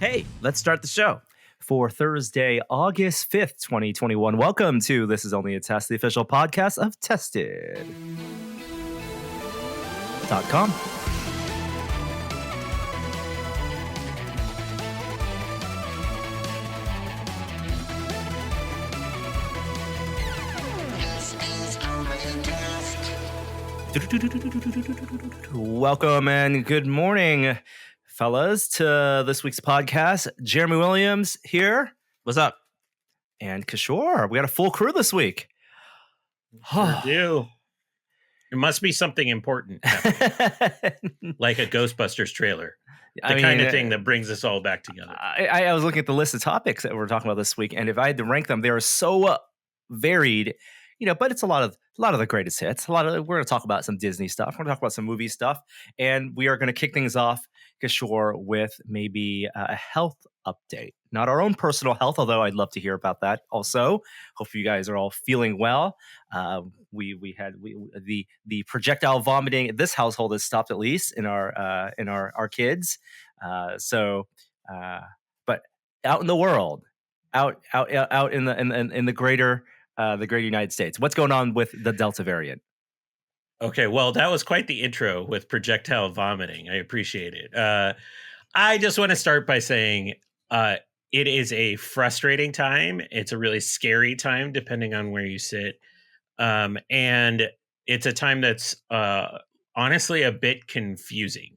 Hey, let's start the show. For Thursday, August 5th, 2021. Welcome to This Is Only a Test, the official podcast of Tested.com. Welcome and good morning, fellas, to this week's podcast. Jeremy Williams here. What's up? And Kishore. We got a full crew this week. Sure do. It must be something important happening, like a Ghostbusters trailer. The kind of thing that brings us all back together. I was looking at the list of topics that we're talking about this week, and if I had to rank them, they are so varied. But it's a lot of the greatest hits. We're going to talk about some Disney stuff. We're going to talk about some movie stuff, and we are going to kick things off, Kishore, with maybe a health update. Not our own personal health, although I'd love to hear about that. Also, hope you guys are all feeling well. We had the projectile vomiting. This household has stopped, at least in our kids. But out in the world, out in the greater United States, what's going on with the Delta variant? Okay, well, that was quite the intro with projectile vomiting. I appreciate it. I just want to start by saying it is a frustrating time. It's a really scary time, depending on where you sit. And it's a time that's honestly a bit confusing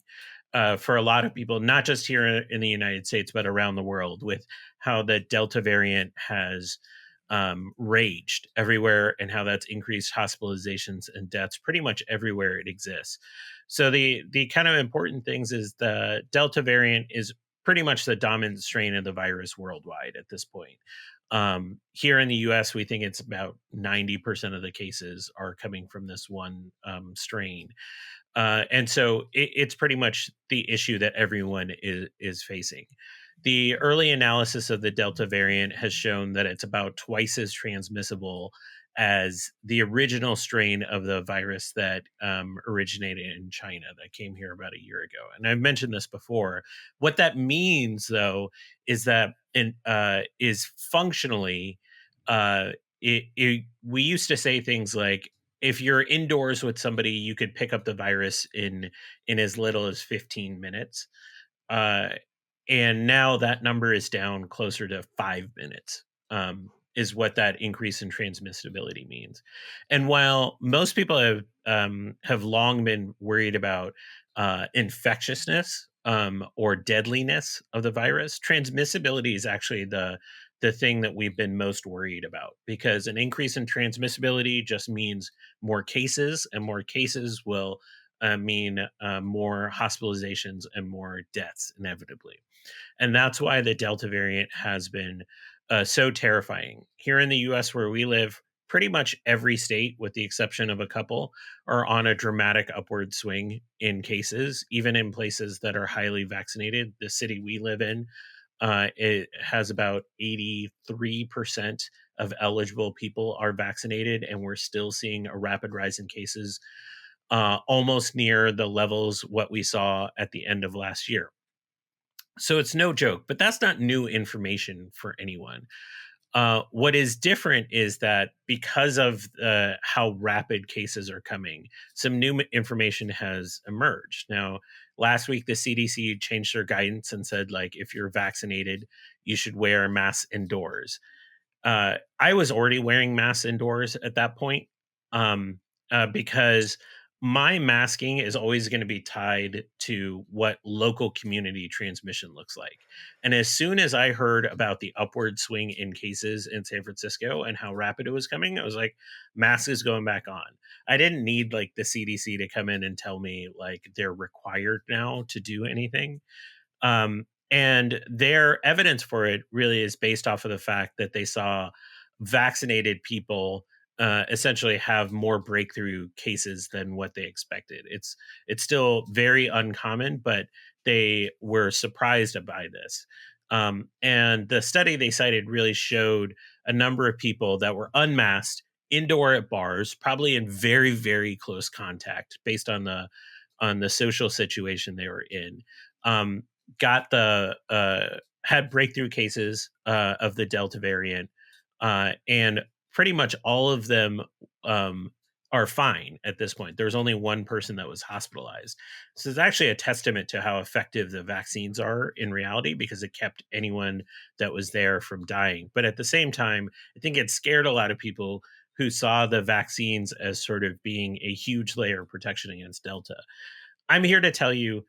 for a lot of people, not just here in the United States, but around the world, with how the Delta variant has raged everywhere and how that's increased hospitalizations and deaths pretty much everywhere it exists. So the kind of important things is the Delta variant is pretty much the dominant strain of the virus worldwide at this point. Here in the US, we think it's about 90% of the cases are coming from this one strain. And so it's pretty much the issue that everyone is facing. The early analysis of the Delta variant has shown that it's about twice as transmissible as the original strain of the virus that originated in China that came here about a year ago. And I've mentioned this before. What that means, though, is that is functionally, we used to say things like, if you're indoors with somebody, you could pick up the virus in as little as 15 minutes. And now that number is down closer to 5 minutes, is what that increase in transmissibility means. And while most people have long been worried about infectiousness or deadliness of the virus, transmissibility is actually the thing that we've been most worried about, because an increase in transmissibility just means more cases, and more cases will mean more hospitalizations and more deaths inevitably. And that's why the Delta variant has been so terrifying. Here in the US, where we live, pretty much every state, with the exception of a couple, are on a dramatic upward swing in cases, even in places that are highly vaccinated. The city we live in, it has about 83% of eligible people are vaccinated, and we're still seeing a rapid rise in cases, almost near the levels what we saw at the end of last year. So it's no joke, but that's not new information for anyone. What is different is that because of how rapid cases are coming, some new information has emerged. Now, last week, the CDC changed their guidance and said, like, if you're vaccinated, you should wear masks indoors. I was already wearing masks indoors at that point because my masking is always going to be tied to what local community transmission looks like. And as soon as I heard about the upward swing in cases in San Francisco and how rapid it was coming, I was like, mask is going back on. I didn't need like the CDC to come in and tell me like they're required now to do anything. And their evidence for it really is based off of the fact that they saw vaccinated people essentially have more breakthrough cases than what they expected. It's still very uncommon, but they were surprised by this. And the study they cited really showed a number of people that were unmasked indoor at bars, probably in very, very close contact based on the social situation they were in, got the had breakthrough cases of the Delta variant, and pretty much all of them um, are fine at this point. There's only one person that was hospitalized. So it's actually a testament to how effective the vaccines are in reality because it kept anyone that was there from dying. But at the same time, I think it scared a lot of people who saw the vaccines as sort of being a huge layer of protection against Delta. I'm here to tell you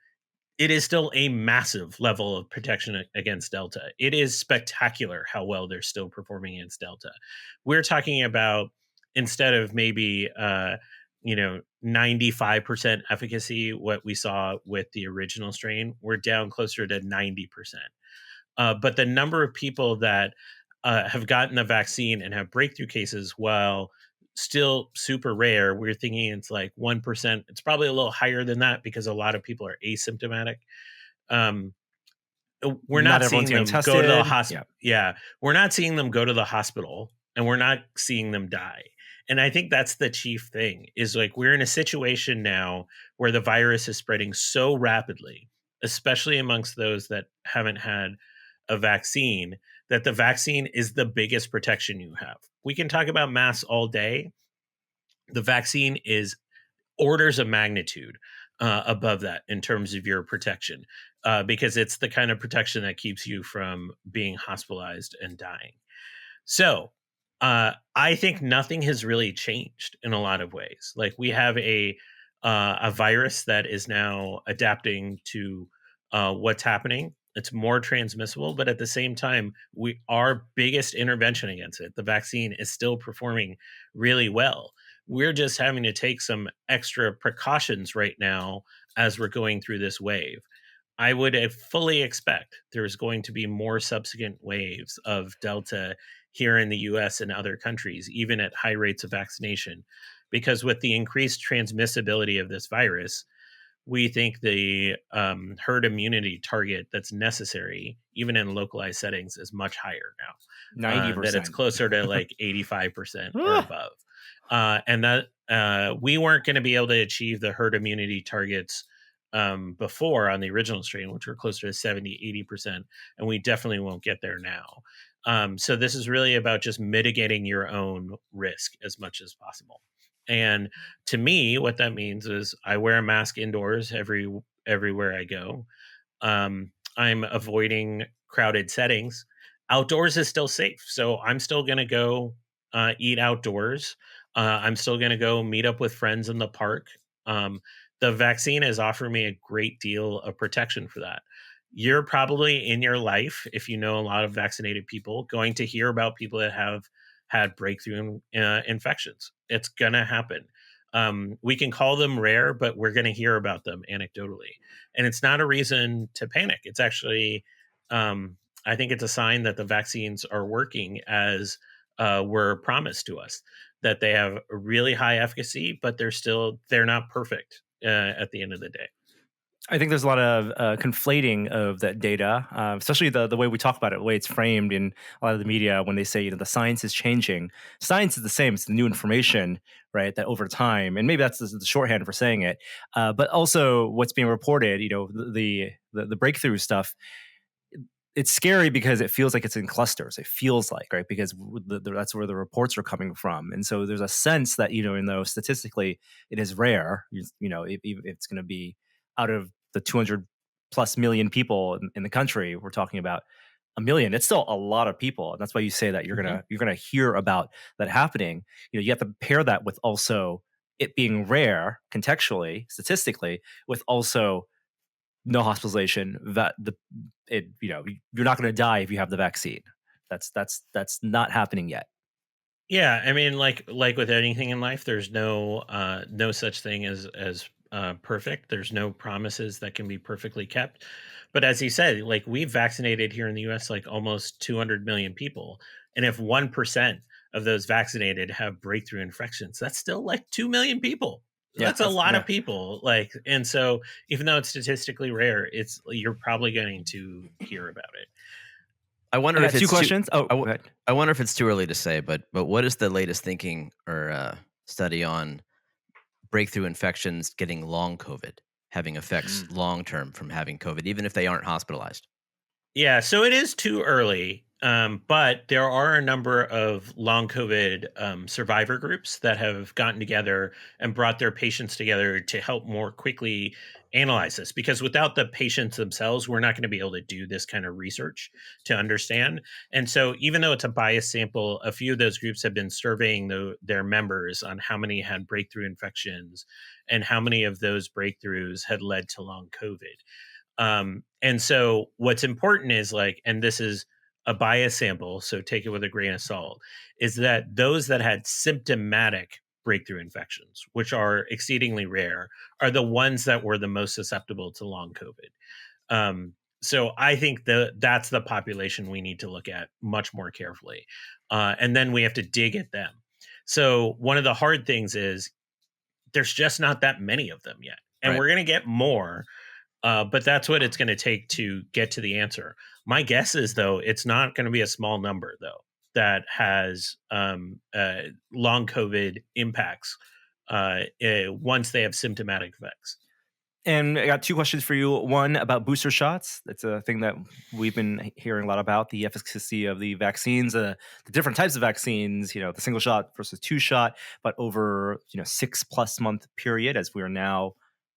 it is still a massive level of protection against Delta. It is spectacular how well they're still performing against Delta. We're talking about instead of maybe 95% efficacy, what we saw with the original strain, we're down closer to 90%. But the number of people that have gotten the vaccine and have breakthrough cases, while still super rare, we're thinking it's like 1%. It's probably a little higher than that because a lot of people are asymptomatic. Um, we're Not not everyone's seeing getting them go to the tested. hospital. Yeah. Yeah, we're not seeing them go to the hospital, and we're not seeing them die. And I think that's the chief thing is like we're in a situation now where the virus is spreading so rapidly, especially amongst those that haven't had a vaccine, that the vaccine is the biggest protection you have. We can talk about masks all day. The vaccine is orders of magnitude above that in terms of your protection, because it's the kind of protection that keeps you from being hospitalized and dying. So I think nothing has really changed in a lot of ways. Like we have a virus that is now adapting to what's happening. It's more transmissible, but at the same time, our biggest intervention against it, the vaccine, is still performing really well. We're just having to take some extra precautions right now as we're going through this wave. I would fully expect there's going to be more subsequent waves of Delta here in the US and other countries, even at high rates of vaccination. Because with the increased transmissibility of this virus, we think the herd immunity target that's necessary, even in localized settings, is much higher now. That it's 90%. closer to like 85% or Ah, above. And that we weren't going to be able to achieve the herd immunity targets before on the original strain, which were closer to 70, 80%. And we definitely won't get there now. So this is really about just mitigating your own risk as much as possible. And to me, what that means is I wear a mask indoors everywhere I go. I'm avoiding crowded settings. Outdoors is still safe, so I'm still going to go eat outdoors. I'm still going to go meet up with friends in the park. Um, the vaccine has offered me a great deal of protection for that. You're probably in your life, if you know a lot of vaccinated people, going to hear about people that have had breakthrough infections. It's going to happen. We can call them rare, but we're going to hear about them anecdotally. And it's not a reason to panic. It's actually, I think it's a sign that the vaccines are working as were promised to us, that they have a really high efficacy, but they're not perfect at the end of the day. I think there's a lot of conflating of that data, especially the way we talk about it, the way it's framed in a lot of the media when they say, the science is changing. Science is the same. It's the new information, right? That over time, and maybe that's the shorthand for saying it, but also what's being reported, the breakthrough stuff. It's scary because it feels like it's in clusters. It feels like, right? Because that's where the reports are coming from. And so there's a sense that, even though statistically it is rare, if it's going to be out of the 200 plus million people in the country, we're talking about a million. It's still a lot of people. And that's why you say that Mhm. you're going to hear about that happening. You have to pair that with also it being rare contextually, statistically, with also no hospitalization. You're not going to die if you have the vaccine. That's not happening yet. Yeah, I mean, like with anything in life, there's no such thing as perfect. There's no promises that can be perfectly kept. But as he said, like we've vaccinated here in the U.S. like almost 200 million people, and if 1% of those vaccinated have breakthrough infections, that's still like 2 million people. Yeah, That's a lot yeah. of people. Like, and so even though it's statistically rare, you're probably going to hear about it. I I wonder got if two it's too. questions. Oh, I, go w- ahead. I wonder if it's too early to say, but what is the latest thinking or study on breakthrough infections getting long COVID, having effects Mm. long term from having COVID, even if they aren't hospitalized? Yeah, so it is too early, but there are a number of long COVID survivor groups that have gotten together and brought their patients together to help more quickly analyze this. Because without the patients themselves, we're not going to be able to do this kind of research to understand. And so, even though it's a biased sample, a few of those groups have been surveying their members on how many had breakthrough infections and how many of those breakthroughs had led to long COVID. And so what's important is like, and this is a bias sample, so take it with a grain of salt, is that those that had symptomatic breakthrough infections, which are exceedingly rare, are the ones that were the most susceptible to long COVID. So I think that's the population we need to look at much more carefully. And then we have to dig at them. So one of the hard things is there's just not that many of them yet. And Right. we're going to get more, but that's what it's going to take to get to the answer. My guess is, though, it's not going to be a small number, though, that has long COVID impacts once they have symptomatic effects. And I got two questions for you. One about booster shots. That's a thing that we've been hearing a lot about, the efficacy of the vaccines, the different types of vaccines, the single shot versus two shot, but over, 6+ month period, as we are now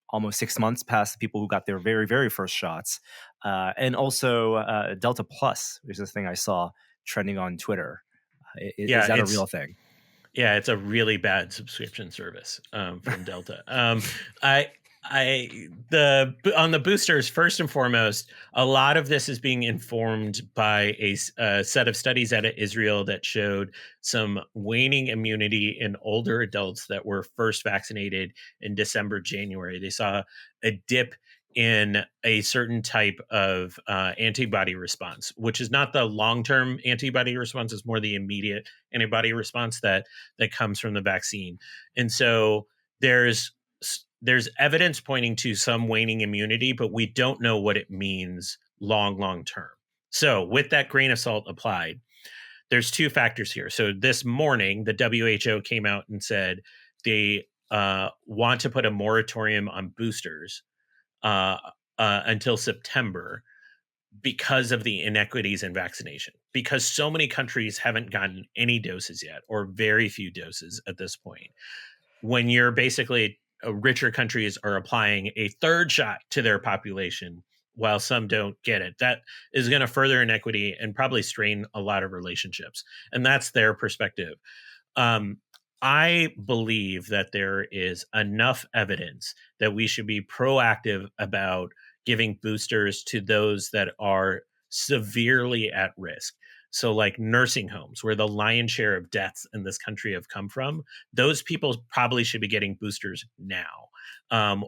almost 6 months past the people who got their very, very first shots. And also Delta Plus, which is a thing I saw trending on Twitter. Is Yeah, that a real thing? it's a really bad subscription service from Delta. On the boosters, first and foremost, a lot of this is being informed by a set of studies out of Israel that showed some waning immunity in older adults that were first vaccinated in December, January. They saw a dip in a certain type of antibody response, which is not the long-term antibody response; it's more the immediate antibody response that comes from the vaccine. And so there's evidence pointing to some waning immunity, but we don't know what it means long term. So with that grain of salt applied, there's two factors here. So this morning, the WHO came out and said they want to put a moratorium on boosters until September because of the inequities in vaccination, because so many countries haven't gotten any doses yet, or very few doses at this point. When you're basically richer countries are applying a third shot to their population while some don't get it, that is going to further inequity and probably strain a lot of relationships. And that's their perspective. Um, I believe that there is enough evidence that we should be proactive about giving boosters to those that are severely at risk. So, like nursing homes, where the lion's share of deaths in this country have come from, those people probably should be getting boosters now,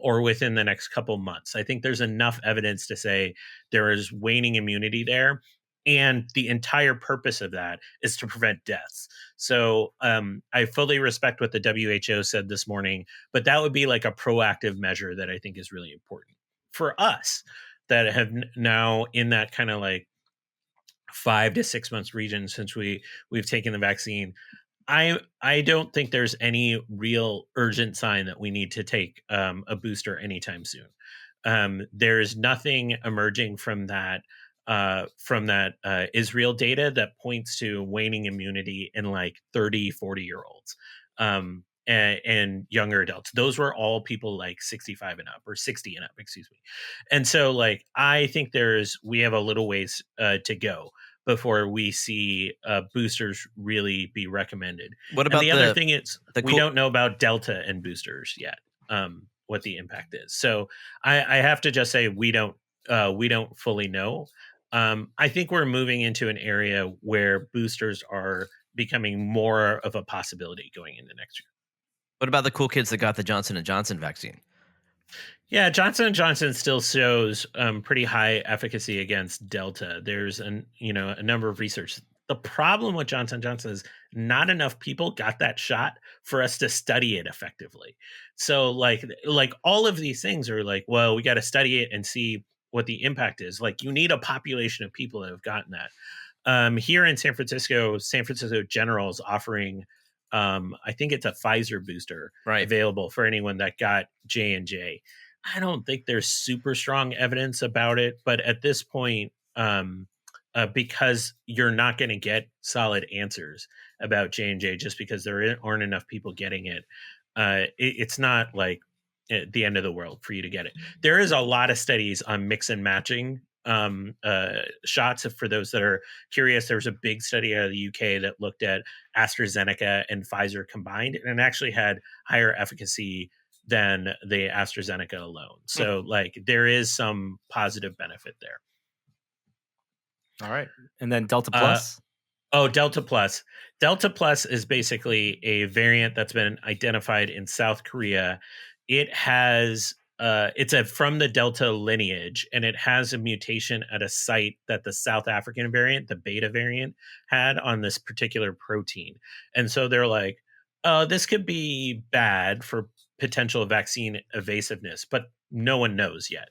or within the next couple months. I think there's enough evidence to say there is waning immunity there. And the entire purpose of that is to prevent deaths. So I fully respect what the WHO said this morning, but that would be like a proactive measure that I think is really important for us that have now in that kind of like 5 to 6 months region since we've taken the vaccine. I don't think there's any real urgent sign that we need to take a booster anytime soon. There's nothing emerging from that Israel data that points to waning immunity in like 30, 40-year olds and younger adults. Those were all people like 65 and up, or 60 and up, excuse me. And so like I think we have a little ways to go before we see boosters really be recommended. What And about the other thing is we cool? don't know about Delta and boosters yet, what the impact is. So I have to just say we don't fully know. I think we're moving into an area where boosters are becoming more of a possibility going into next year. What about the cool kids that got the Johnson and Johnson vaccine? Yeah, Johnson and Johnson still shows pretty high efficacy against Delta. There's a number of research. The problem with Johnson and Johnson is not enough people got that shot for us to study it effectively. So like all of these things are like, well, we got to study it and see what the impact is. Like you need a population of people that have gotten that. Here in San Francisco General is offering, I think it's a Pfizer booster available for anyone that got J&J. I don't think there's super strong evidence about it, but at this point, because you're not going to get solid answers about J&J just because there aren't enough people getting it. It's not like the end of the world for you to get it. There is a lot of studies on mix and matching shots. For those that are curious, there was a big study out of the UK that looked at AstraZeneca and Pfizer combined, and it actually had higher efficacy than the AstraZeneca alone. So like there is some positive benefit there. All right. And then Delta Plus? Delta Plus. Delta Plus is basically a variant that's been identified in South Korea. It has it's from the Delta lineage, and it has a mutation at a site that the South African variant, the Beta variant, had on this particular protein. And so they're like, oh, this could be bad for potential vaccine evasiveness, but no one knows yet.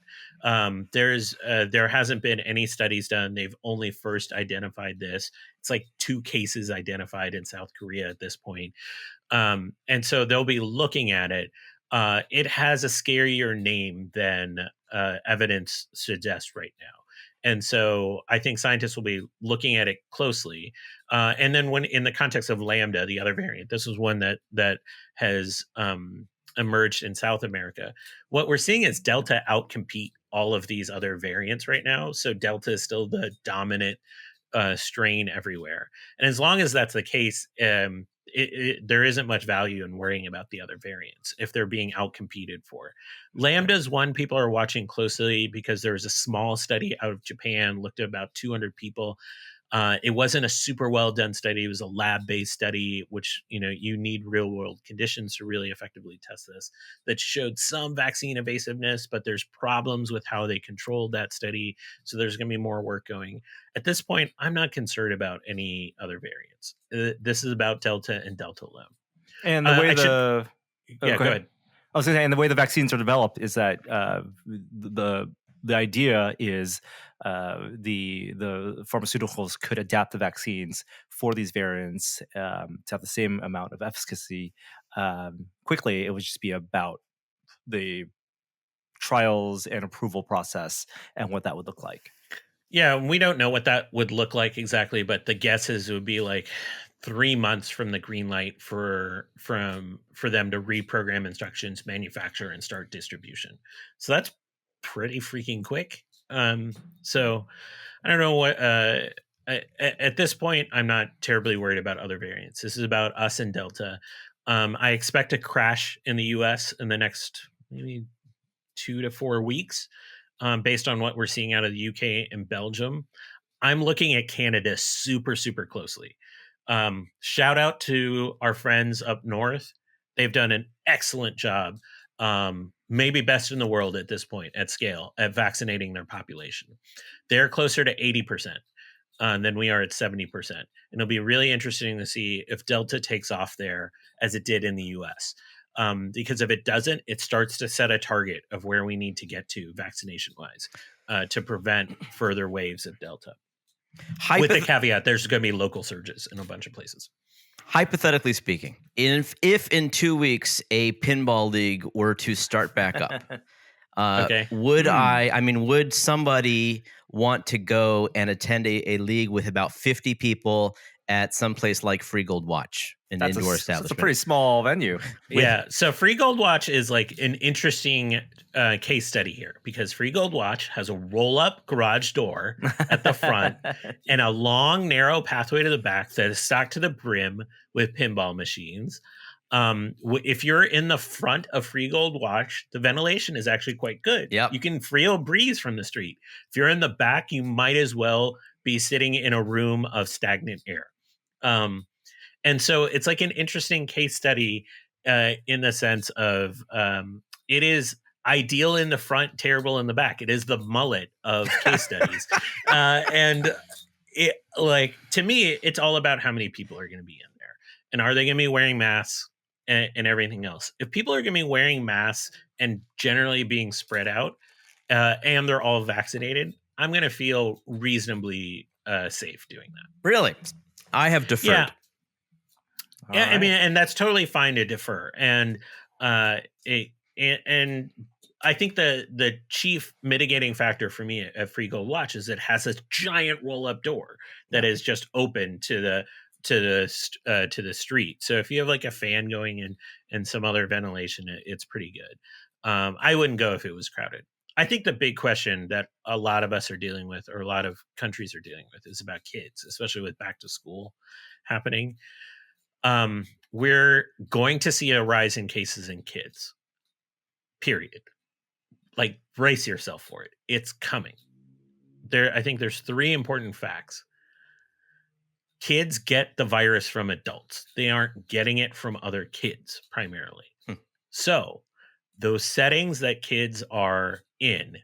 There hasn't been any studies done. They've only first identified this. It's like 2 cases identified in South Korea at this point. And so they'll be looking at it. It has a scarier name than evidence suggests right now. And so I think scientists will be looking at it closely. And then when in the context of Lambda, the other variant, this is one that has emerged in South America. What we're seeing is Delta outcompete all of these other variants right now. So Delta is still the dominant strain everywhere. And as long as that's the case, there isn't much value in worrying about the other variants if they're being outcompeted for. Lambda is one people are watching closely because there was a small study out of Japan, looked at about 200 people. It wasn't a super well done study. It was a lab-based study, which, you need real world conditions to really effectively test this, that showed some vaccine evasiveness, but there's problems with how they controlled that study. So there's going to be more work going. At this point, I'm not concerned about any other variants. This is about Delta and Delta alone. And the way go ahead. I was going to say, and the way the vaccines are developed is that the idea is the pharmaceuticals could adapt the vaccines for these variants to have the same amount of efficacy quickly. It would just be about the trials and approval process and what that would look like. Yeah, we don't know what that would look like exactly, but the guesses would be like 3 months from the green light for them to reprogram instructions, manufacture, and start distribution. So that's pretty freaking quick. So I don't know what. At this point, I'm not terribly worried about other variants. This is about us and Delta. I expect a crash in the U.S. in the next maybe 2 to 4 weeks. Based on what we're seeing out of the UK and Belgium. I'm looking at Canada super, super closely. Shout out to our friends up north. They've done an excellent job, maybe best in the world at this point at scale, at vaccinating their population. They're closer to 80% than we are at 70%. And it'll be really interesting to see if Delta takes off there as it did in the US. Because if it doesn't, it starts to set a target of where we need to get to vaccination-wise to prevent further waves of Delta. With the caveat, there's going to be local surges in a bunch of places. Hypothetically speaking, if in 2 weeks a pinball league were to start back up, would somebody want to go and attend a league with about 50 people at some place like Free Gold Watch, an indoor establishment? It's a pretty small venue. Yeah. So Free Gold Watch is like an interesting case study here because Free Gold Watch has a roll-up garage door at the front and a long, narrow pathway to the back that is stocked to the brim with pinball machines. If you're in the front of Free Gold Watch, the ventilation is actually quite good. Yep. You can feel a breeze from the street. If you're in the back, you might as well be sitting in a room of stagnant air. And so it's like an interesting case study in the sense of it is ideal in the front, terrible in the back. It is the mullet of case studies. And it, like, to me, it's all about how many people are going to be in there. And are they going to be wearing masks and everything else? If people are going to be wearing masks and generally being spread out and they're all vaccinated, I'm going to feel reasonably safe doing that. Really? I have deferred. Yeah. Right. I mean, and that's totally fine to defer. And I think the chief mitigating factor for me at Free Gold Watch is it has a giant roll up door that is just open to the street. So if you have like a fan going in and some other ventilation, it's pretty good. I wouldn't go if it was crowded. I think the big question that a lot of us are dealing with, or a lot of countries are dealing with, is about kids, especially with back to school happening. We're going to see a rise in cases in kids. Period. Like, brace yourself for it. It's coming. I think there's 3 important facts. Kids get the virus from adults. They aren't getting it from other kids primarily. So those settings that kids are in,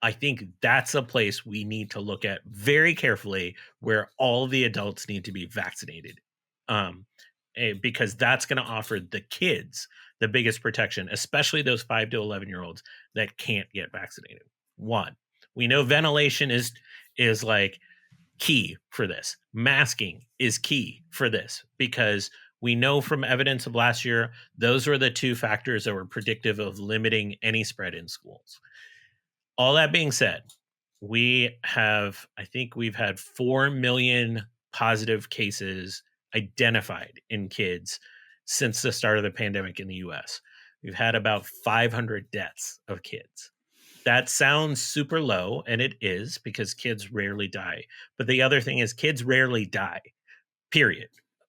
I think that's a place we need to look at very carefully, where all the adults need to be vaccinated. Because that's going to offer the kids the biggest protection, especially those 5 to 11-year-olds that can't get vaccinated. 1, we know ventilation is like key for this. Masking is key for this, because we know from evidence of last year, those were the 2 factors that were predictive of limiting any spread in schools. All that being said, I think we've had 4 million positive cases identified in kids since the start of the pandemic in the US. We've had about 500 deaths of kids. That sounds super low, and it is, because kids rarely die. But the other thing is, kids rarely die, period,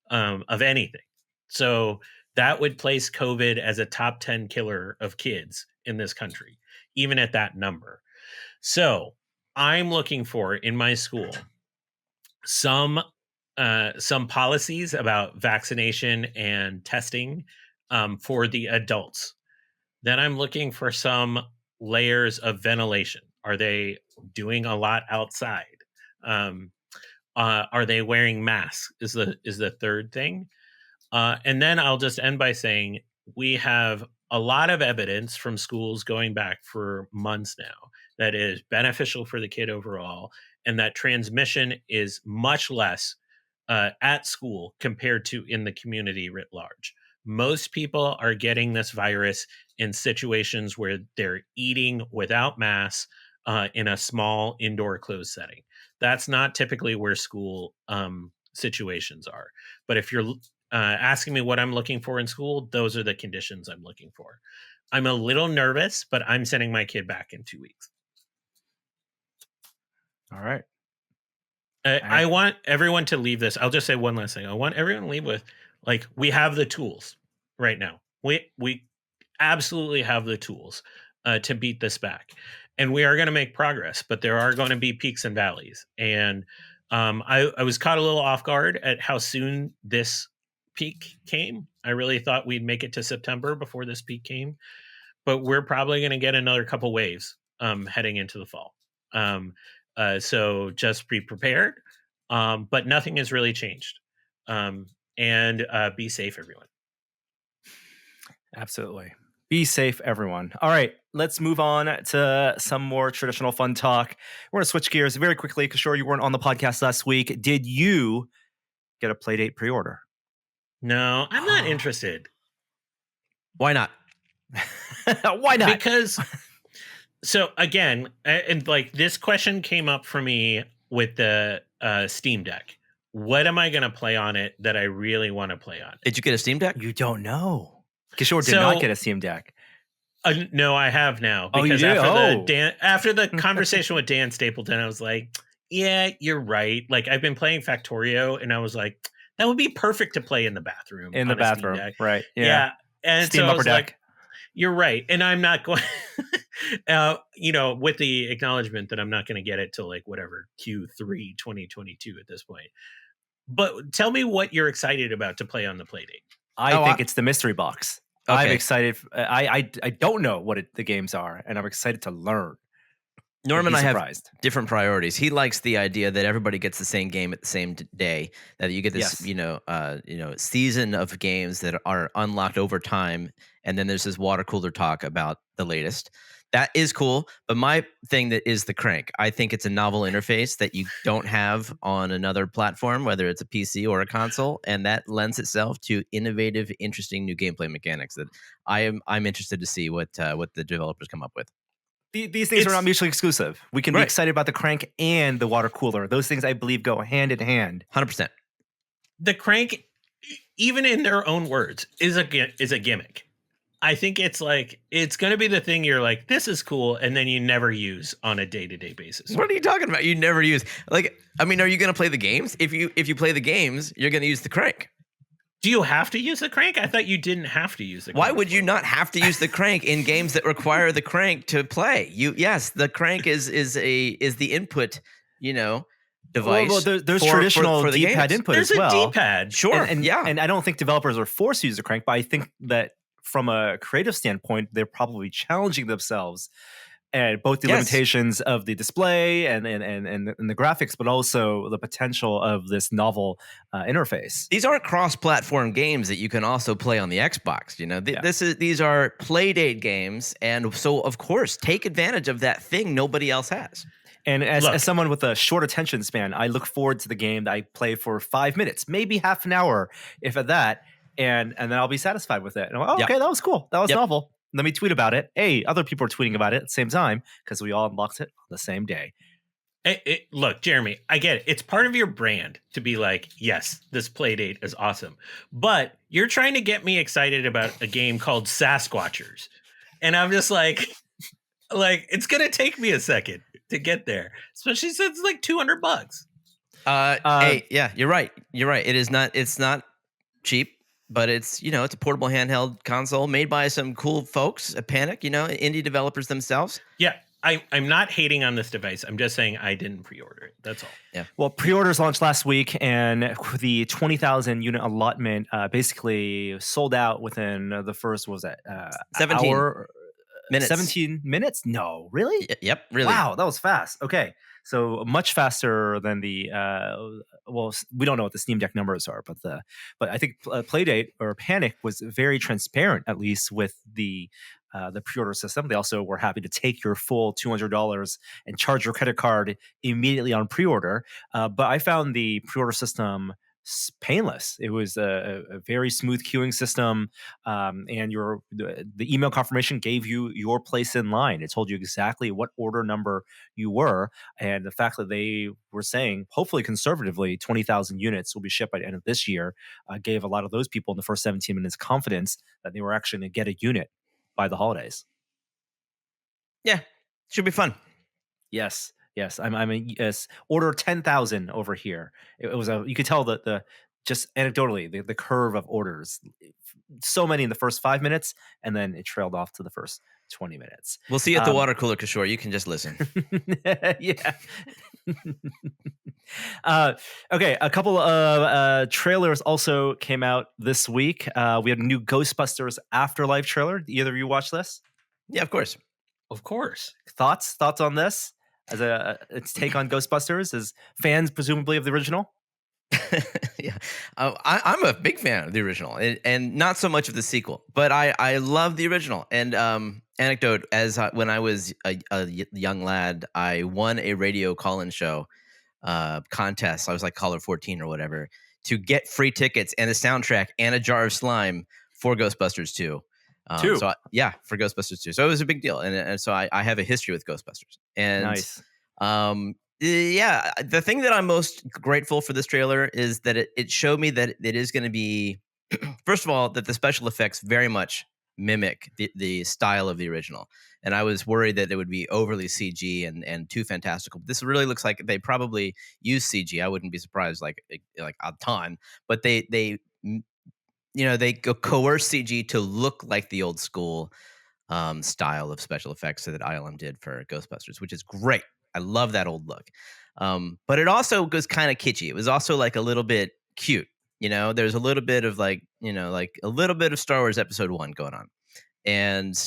of anything. So that would place COVID as a top 10 killer of kids in this country, even at that number. So I'm looking for, in my school, some policies about vaccination and testing for the adults. Then I'm looking for some layers of ventilation. Are they doing a lot outside? Are they wearing masks? Is the third thing. And then I'll just end by saying we have a lot of evidence from schools going back for months now that is beneficial for the kid overall, and that transmission is much less at school compared to in the community writ large. Most people are getting this virus in situations where they're eating without masks in a small indoor closed setting. That's not typically where school situations are. But if you're asking me what I'm looking for in school, those are the conditions I'm looking for. I'm a little nervous, but I'm sending my kid back in 2 weeks. All right. I want everyone to leave this. I'll just say one last thing. I want everyone to leave with, like, we have the tools right now. We absolutely have the tools to beat this back, and we are going to make progress. But there are going to be peaks and valleys. And I was caught a little off guard at how soon this peak came. I really thought we'd make it to September before this peak came, but we're probably going to get another couple waves heading into the fall. So just be prepared, but nothing has really changed. And be safe, everyone. Absolutely. Be safe, everyone. All right, let's move on to some more traditional fun talk. We're going to switch gears very quickly. Kishore, you weren't on the podcast last week. Did you get a Playdate pre-order? No, I'm not interested. Why not? Why not? Because... So again, and like, this question came up for me with the Steam Deck. What am I going to play on it that I really want to play on? Did you get a Steam Deck? You don't know. Kishore did not get a Steam Deck. No, I have now. Because after the conversation with Dan Stapleton, I was like, yeah, you're right. Like, I've been playing Factorio, and I was like, that would be perfect to play in the bathroom. In the bathroom, right? Yeah. And Steam so Upper Deck. Like, you're right. And I'm not going, with the acknowledgement that I'm not going to get it till like whatever Q3 2022 at this point. But tell me what you're excited about to play on the Playdate. I think it's the mystery box. Okay. I'm excited. I don't know what the games are, and I'm excited to learn. Norm and I have different priorities. He likes the idea that everybody gets the same game at the same day, that you get this, season of games that are unlocked over time, and then there's this water cooler talk about the latest. That is cool, but my thing that is the crank. I think it's a novel interface that you don't have on another platform, whether it's a PC or a console, and that lends itself to innovative, interesting new gameplay mechanics that I'm interested to see what the developers come up with. These things are not mutually exclusive. We can be Right. excited about the crank and the water cooler. Those things, I believe, go hand in hand. 100%. The crank, even in their own words, is a gimmick. I think it's like, it's going to be the thing you're like, this is cool, and then you never use on a day-to-day basis. What are you talking about? You never use, like, I mean, are you going to play the games? If you play the games, you're going to use the crank. Do you have to use the crank? I thought you didn't have to use the crank. Why would you not have to use the crank in games that require the crank to play? Yes, the crank is the input, device. Well, there's traditional for the D-pad games. input There's as well. a D-pad. Sure. And I don't think developers are forced to use the crank, but I think that from a creative standpoint, they're probably challenging themselves at both the limitations of the display and the graphics, but also the potential of this novel interface. These aren't cross-platform games that you can also play on the Xbox. These are Playdate games, and so of course take advantage of that thing nobody else has. And as someone with a short attention span, I look forward to the game that I play for 5 minutes, maybe half an hour, if at that, and then I'll be satisfied with it. And I'm like, okay, that was cool. That was novel. Let me tweet about it. Hey, other people are tweeting about it at the same time because we all unlocked it on the same day. Look, Jeremy, I get it. It's part of your brand to be like, yes, this Playdate is awesome. But you're trying to get me excited about a game called Sasquatchers. And I'm just like it's going to take me a second to get there, especially since it's like $200. Hey, yeah, you're right. It's not cheap. But it's it's a portable handheld console made by some cool folks at Panic, indie developers themselves. Yeah, I'm not hating on this device. I'm just saying I didn't pre-order it. That's all. Yeah. Well, pre-orders launched last week, and the 20,000 unit allotment basically sold out within the first 17 hour, minutes. 17 minutes? No, really? Yep, really. Wow, that was fast. Okay. So much faster than the we don't know what the Steam Deck numbers are, but I think Playdate or Panic was very transparent, at least with the pre-order system. They also were happy to take your full $200 and charge your credit card immediately on pre-order. But I found the pre-order system painless. It was a very smooth queuing system, and the email confirmation gave you your place in line. It told you exactly what order number you were, and the fact that they were saying, hopefully conservatively, 20,000 units will be shipped by the end of this year, gave a lot of those people in the first 17 minutes confidence that they were actually going to get a unit by the holidays. Yeah, should be fun. Yes. Order 10,000 over here. It was you could tell that just anecdotally the curve of orders. So many in the first 5 minutes, and then it trailed off to the first 20 minutes. We'll see you at the water cooler, Kishore. You can just listen. Yeah. Okay, a couple of trailers also came out this week. We had a new Ghostbusters Afterlife trailer. Either of you watch this? Yeah, of course. Of course. Thoughts on this? As its take on Ghostbusters, as fans presumably of the original? Yeah, I'm a big fan of the original, and not so much of the sequel. But I love the original. And anecdote: when I was a young lad, I won a radio call-in show contest. I was like caller 14 or whatever, to get free tickets and a soundtrack and a jar of slime for Ghostbusters 2. For Ghostbusters 2. So it was a big deal, and so I have a history with Ghostbusters. And nice. The thing that I'm most grateful for this trailer is that it showed me that it is going to be, first of all, that the special effects very much mimic the style of the original. And I was worried that it would be overly CG and too fantastical. This really looks like they probably use CG. I wouldn't be surprised, like a ton. But they coerce CG to look like the old school style of special effects that ILM did for Ghostbusters, which is great. I love that old look. But it also goes kind of kitschy. It was also like a little bit cute. There's a little bit of like a little bit of Star Wars Episode 1 going on. And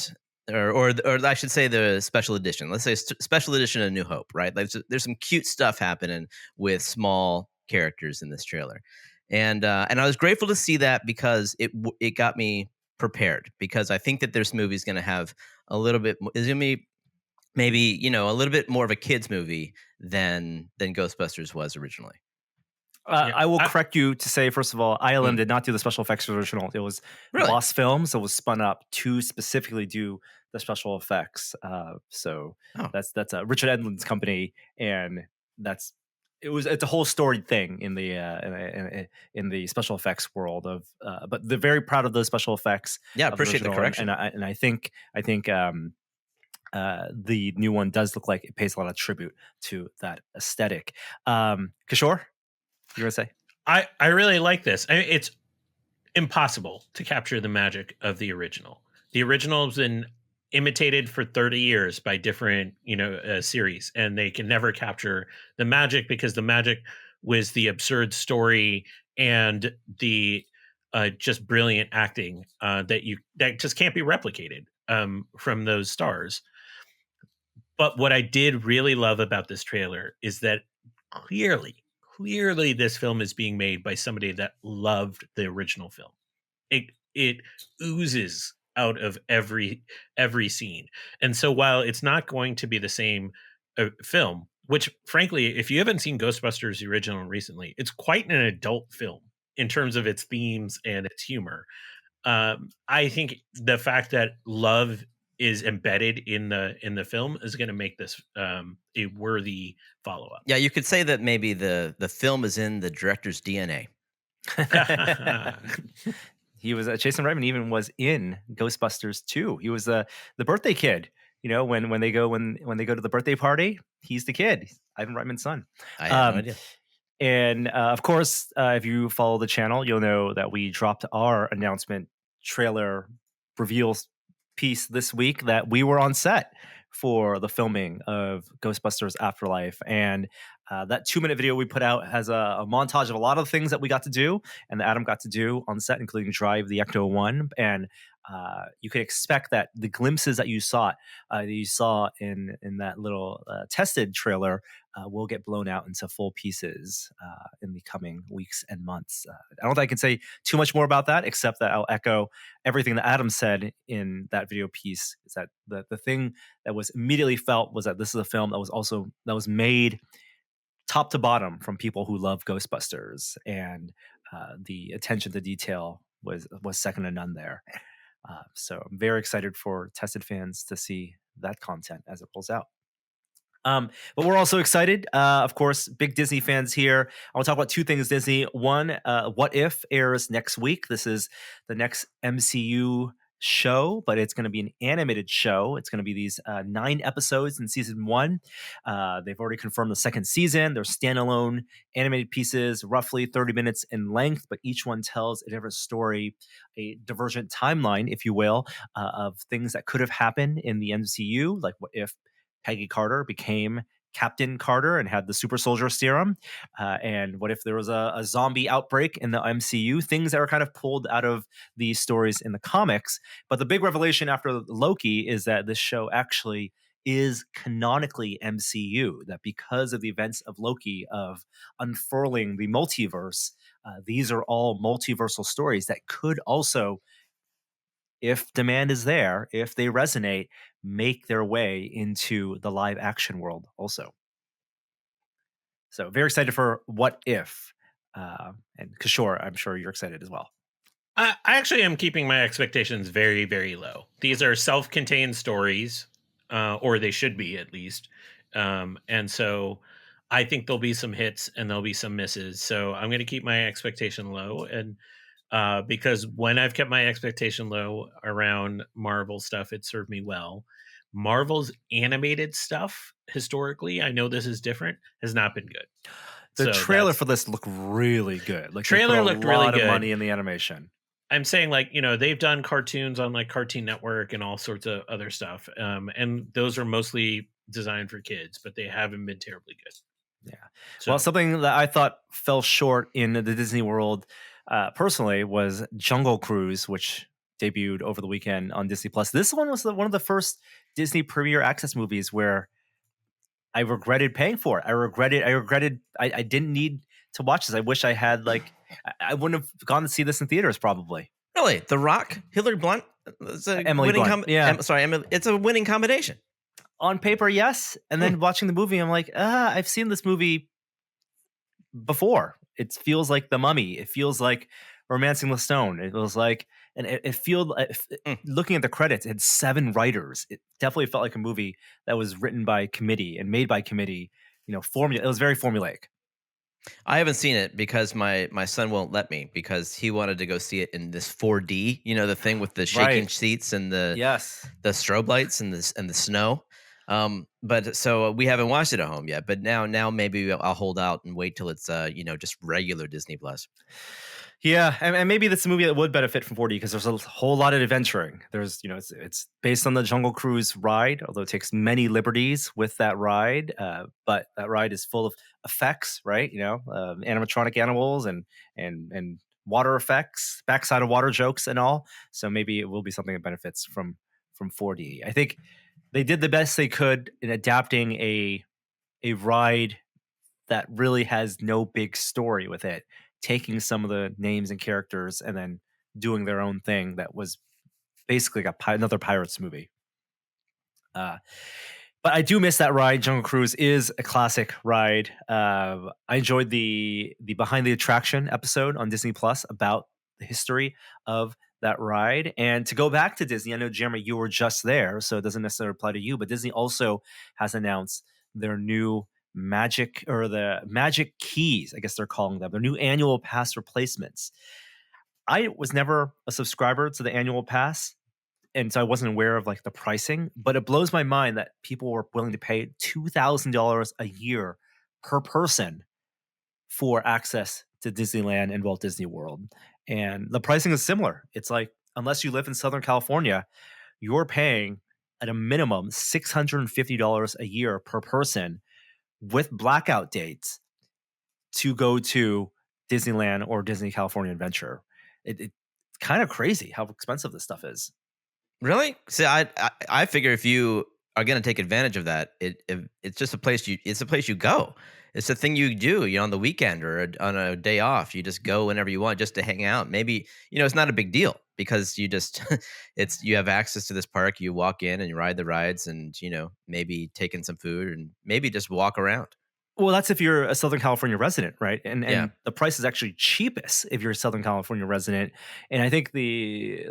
or I should say the special edition. Let's say special edition of New Hope, right? Like there's some cute stuff happening with small characters in this trailer. And I was grateful to see that because it got me prepared, because I think that this movie is going to have a little bit. It's going to be maybe, you know, a little bit more of a kids movie than Ghostbusters was originally. Yeah. I will correct you to say, first of all, ILM Mm. did not do the special effects original. It was Really? Boss Films that was spun up to specifically do the special effects. So Oh. that's Richard Edlund's company, and it's a whole storied thing in the in the special effects world of. But they're very proud of those special effects. Yeah, of appreciate the original, correction. and I think the new one does look like it pays a lot of tribute to that aesthetic. Kishore, you gonna say? I really like this. It's impossible to capture the magic of the original. The original has been imitated for 30 years by different, series, and they can never capture the magic because the magic was the absurd story and the just brilliant acting that just can't be replicated from those stars. But what I did really love about this trailer is that clearly this film is being made by somebody that loved the original film. It oozes out of every scene. And so while it's not going to be the same film, which frankly, if you haven't seen Ghostbusters the original recently, it's quite an adult film in terms of its themes and its humor. I think the fact that love is embedded in the film is going to make this a worthy follow up. Yeah, you could say that maybe the film is in the director's DNA. He was Jason Reitman even was in Ghostbusters 2. He was the birthday kid. You know, when they go to the birthday party, he's the kid. Ivan Reitman's son. I had no idea. And of course, if you follow the channel, you'll know that we dropped our announcement trailer reveal piece this week that we were on set for the filming of Ghostbusters Afterlife. And that 2-minute video we put out has a montage of a lot of things that we got to do and that Adam got to do on set, including drive the Ecto 1. And you can expect that the glimpses that you saw in that little tested trailer will get blown out into full pieces in the coming weeks and months. I don't think I can say too much more about that, except that I'll echo everything that Adam said in that video piece. Is that the thing that was immediately felt was that this is a film that was made top to bottom from people who love Ghostbusters, and the attention to detail was second to none there. So I'm very excited for Tested fans to see that content as it rolls out. But we're also excited, of course, big Disney fans here. I want to talk about two things Disney. One, What If airs next week. This is the next MCU show, but it's going to be an animated show. It's going to be these 9 episodes in season 1. They've already confirmed the second season. They're standalone animated pieces, roughly 30 minutes in length, but each one tells a different story, a divergent timeline, if you will, of things that could have happened in the MCU, like what if Peggy Carter became Captain Carter and had the super soldier serum? And what if there was a zombie outbreak in the MCU? Things that were kind of pulled out of these stories in the comics. But the big revelation after Loki is that this show actually is canonically MCU, that because of the events of Loki, of unfurling the multiverse, these are all multiversal stories that could also, if demand is there, if they resonate, make their way into the live action world also. So very excited for What If. And Kishore, I'm sure you're excited as well. I actually am keeping my expectations very, very low. These are self-contained stories, or they should be at least. And so I think there'll be some hits and there'll be some misses. So I'm going to keep my expectation low. And because when I've kept my expectation low around Marvel stuff, it served me well. Marvel's animated stuff, historically, I know this is different, has not been good. The trailer for this looked really good. Like, trailer looked really good. A lot of money in the animation. I'm saying, like, they've done cartoons on like Cartoon Network and all sorts of other stuff. And those are mostly designed for kids, but they haven't been terribly good. Yeah. So, well, something that I thought fell short in the Disney world personally was Jungle Cruise, which debuted over the weekend on Disney Plus. This one was one of the first Disney Premier Access movies where I regretted paying for it. I regretted I didn't need to watch this. I wish I had, like, I wouldn't have gone to see this in theaters probably. Really? The Rock, Hilary Blunt, Emily Blunt. Emily, it's a winning combination. on paper, yes. And then watching the movie, I'm like, I've seen this movie before. It feels like The Mummy. It feels like Romancing the Stone. It was like, and it feels, looking at the credits, it had 7 writers. It definitely felt like a movie that was written by committee and made by committee. It was very formulaic. I haven't seen it because my son won't let me, because he wanted to go see it in this 4D, the thing with the shaking Right. seats and the Yes. strobe lights and the snow. But so we haven't watched it at home yet. But now maybe I'll hold out and wait till it's just regular Disney Plus. Yeah, and maybe that's a movie that would benefit from 4D because there's a whole lot of adventuring. There's, it's based on the Jungle Cruise ride, although it takes many liberties with that ride. But that ride is full of effects, right? Animatronic animals and water effects, backside of water jokes and all. So maybe it will be something that benefits from 4D. I think they did the best they could in adapting a ride that really has no big story with it, taking some of the names and characters and then doing their own thing that was basically like another Pirates movie. But I do miss that ride. Jungle Cruise is a classic ride. I enjoyed the Behind the Attraction episode on Disney Plus about the history of that ride. And to go back to Disney, I know, Jeremy, you were just there, so it doesn't necessarily apply to you, but Disney also has announced their new the Magic Keys, I guess they're calling them, their new annual pass replacements. I was never a subscriber to the annual pass, and so I wasn't aware of like the pricing, but it blows my mind that people were willing to pay $2,000 a year per person for access to Disneyland and Walt Disney World. And the pricing is similar. It's like, unless you live in Southern California, you're paying at a minimum $650 a year per person with blackout dates to go to Disneyland or Disney California Adventure. It's kind of crazy how expensive this stuff is. Really? See, I figure if you are going to take advantage of that, it's just a place it's a place you go. It's a thing you do, on the weekend or on a day off. You just go whenever you want just to hang out. Maybe, it's not a big deal because you just you have access to this park. You walk in and you ride the rides and, maybe take in some food and maybe just walk around. Well, that's if you're a Southern California resident, right? And Yeah. the price is actually cheapest if you're a Southern California resident. And I think the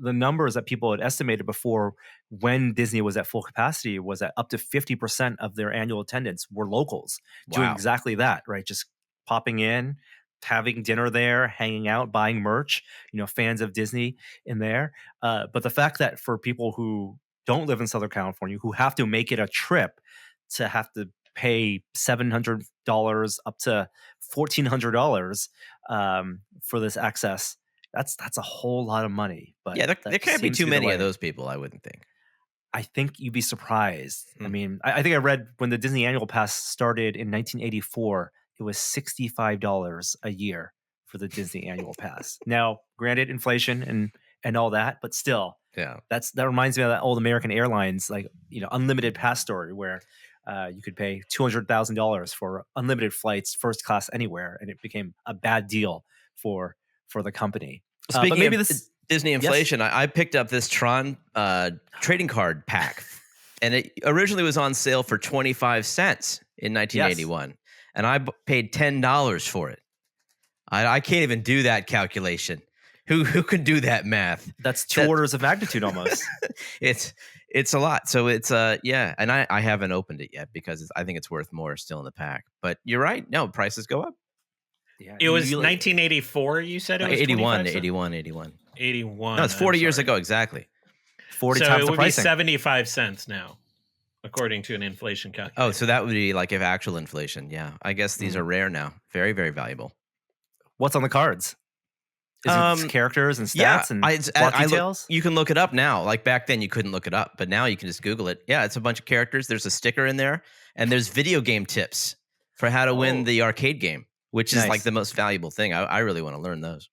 numbers that people had estimated before, when Disney was at full capacity, was that up to 50% of their annual attendance were locals doing Wow. exactly that, right? Just popping in, having dinner there, hanging out, buying merch, fans of Disney in there. But the fact that for people who don't live in Southern California, who have to make it a trip to have to pay $700 up to $1,400 for this access, that's a whole lot of money. But Yeah, there can't be seems too to the many way. of those people, I wouldn't think. I think you'd be surprised. I mean, I think I read when the Disney Annual Pass started in 1984, it was $65 a year for the Disney Annual Pass. Now, granted, inflation and all that, but still, Yeah. that reminds me of that old American Airlines, like, unlimited pass story where you could pay $200,000 for unlimited flights, first class anywhere, and it became a bad deal for the company. Speaking but maybe of this Disney inflation, I picked up this Tron trading card pack, and it originally was on sale for 25 cents in 1981, and I paid $10 for it. I can't even do that calculation. Who can do that math? That's two orders of magnitude almost. It's a lot. So it's yeah, and I haven't opened it yet because I think it's worth more still in the pack. But you're right. No, prices go up. Yeah, It was 1984, you said it was 81. 81. No, it's 40 years ago exactly. 40 so times it the would be pricing. 75 cents now, according to an inflation calculator. Oh, so that would be like if actual inflation. Yeah, I guess these are rare now. Very, very valuable. What's on the cards? Is it characters and stats and plot details? You can look it up now. Like back then, you couldn't look it up, but now you can just Google it. Yeah, it's a bunch of characters. There's a sticker in there, and there's video game tips for how to win the arcade game, which is like the most valuable thing. I really want to learn those.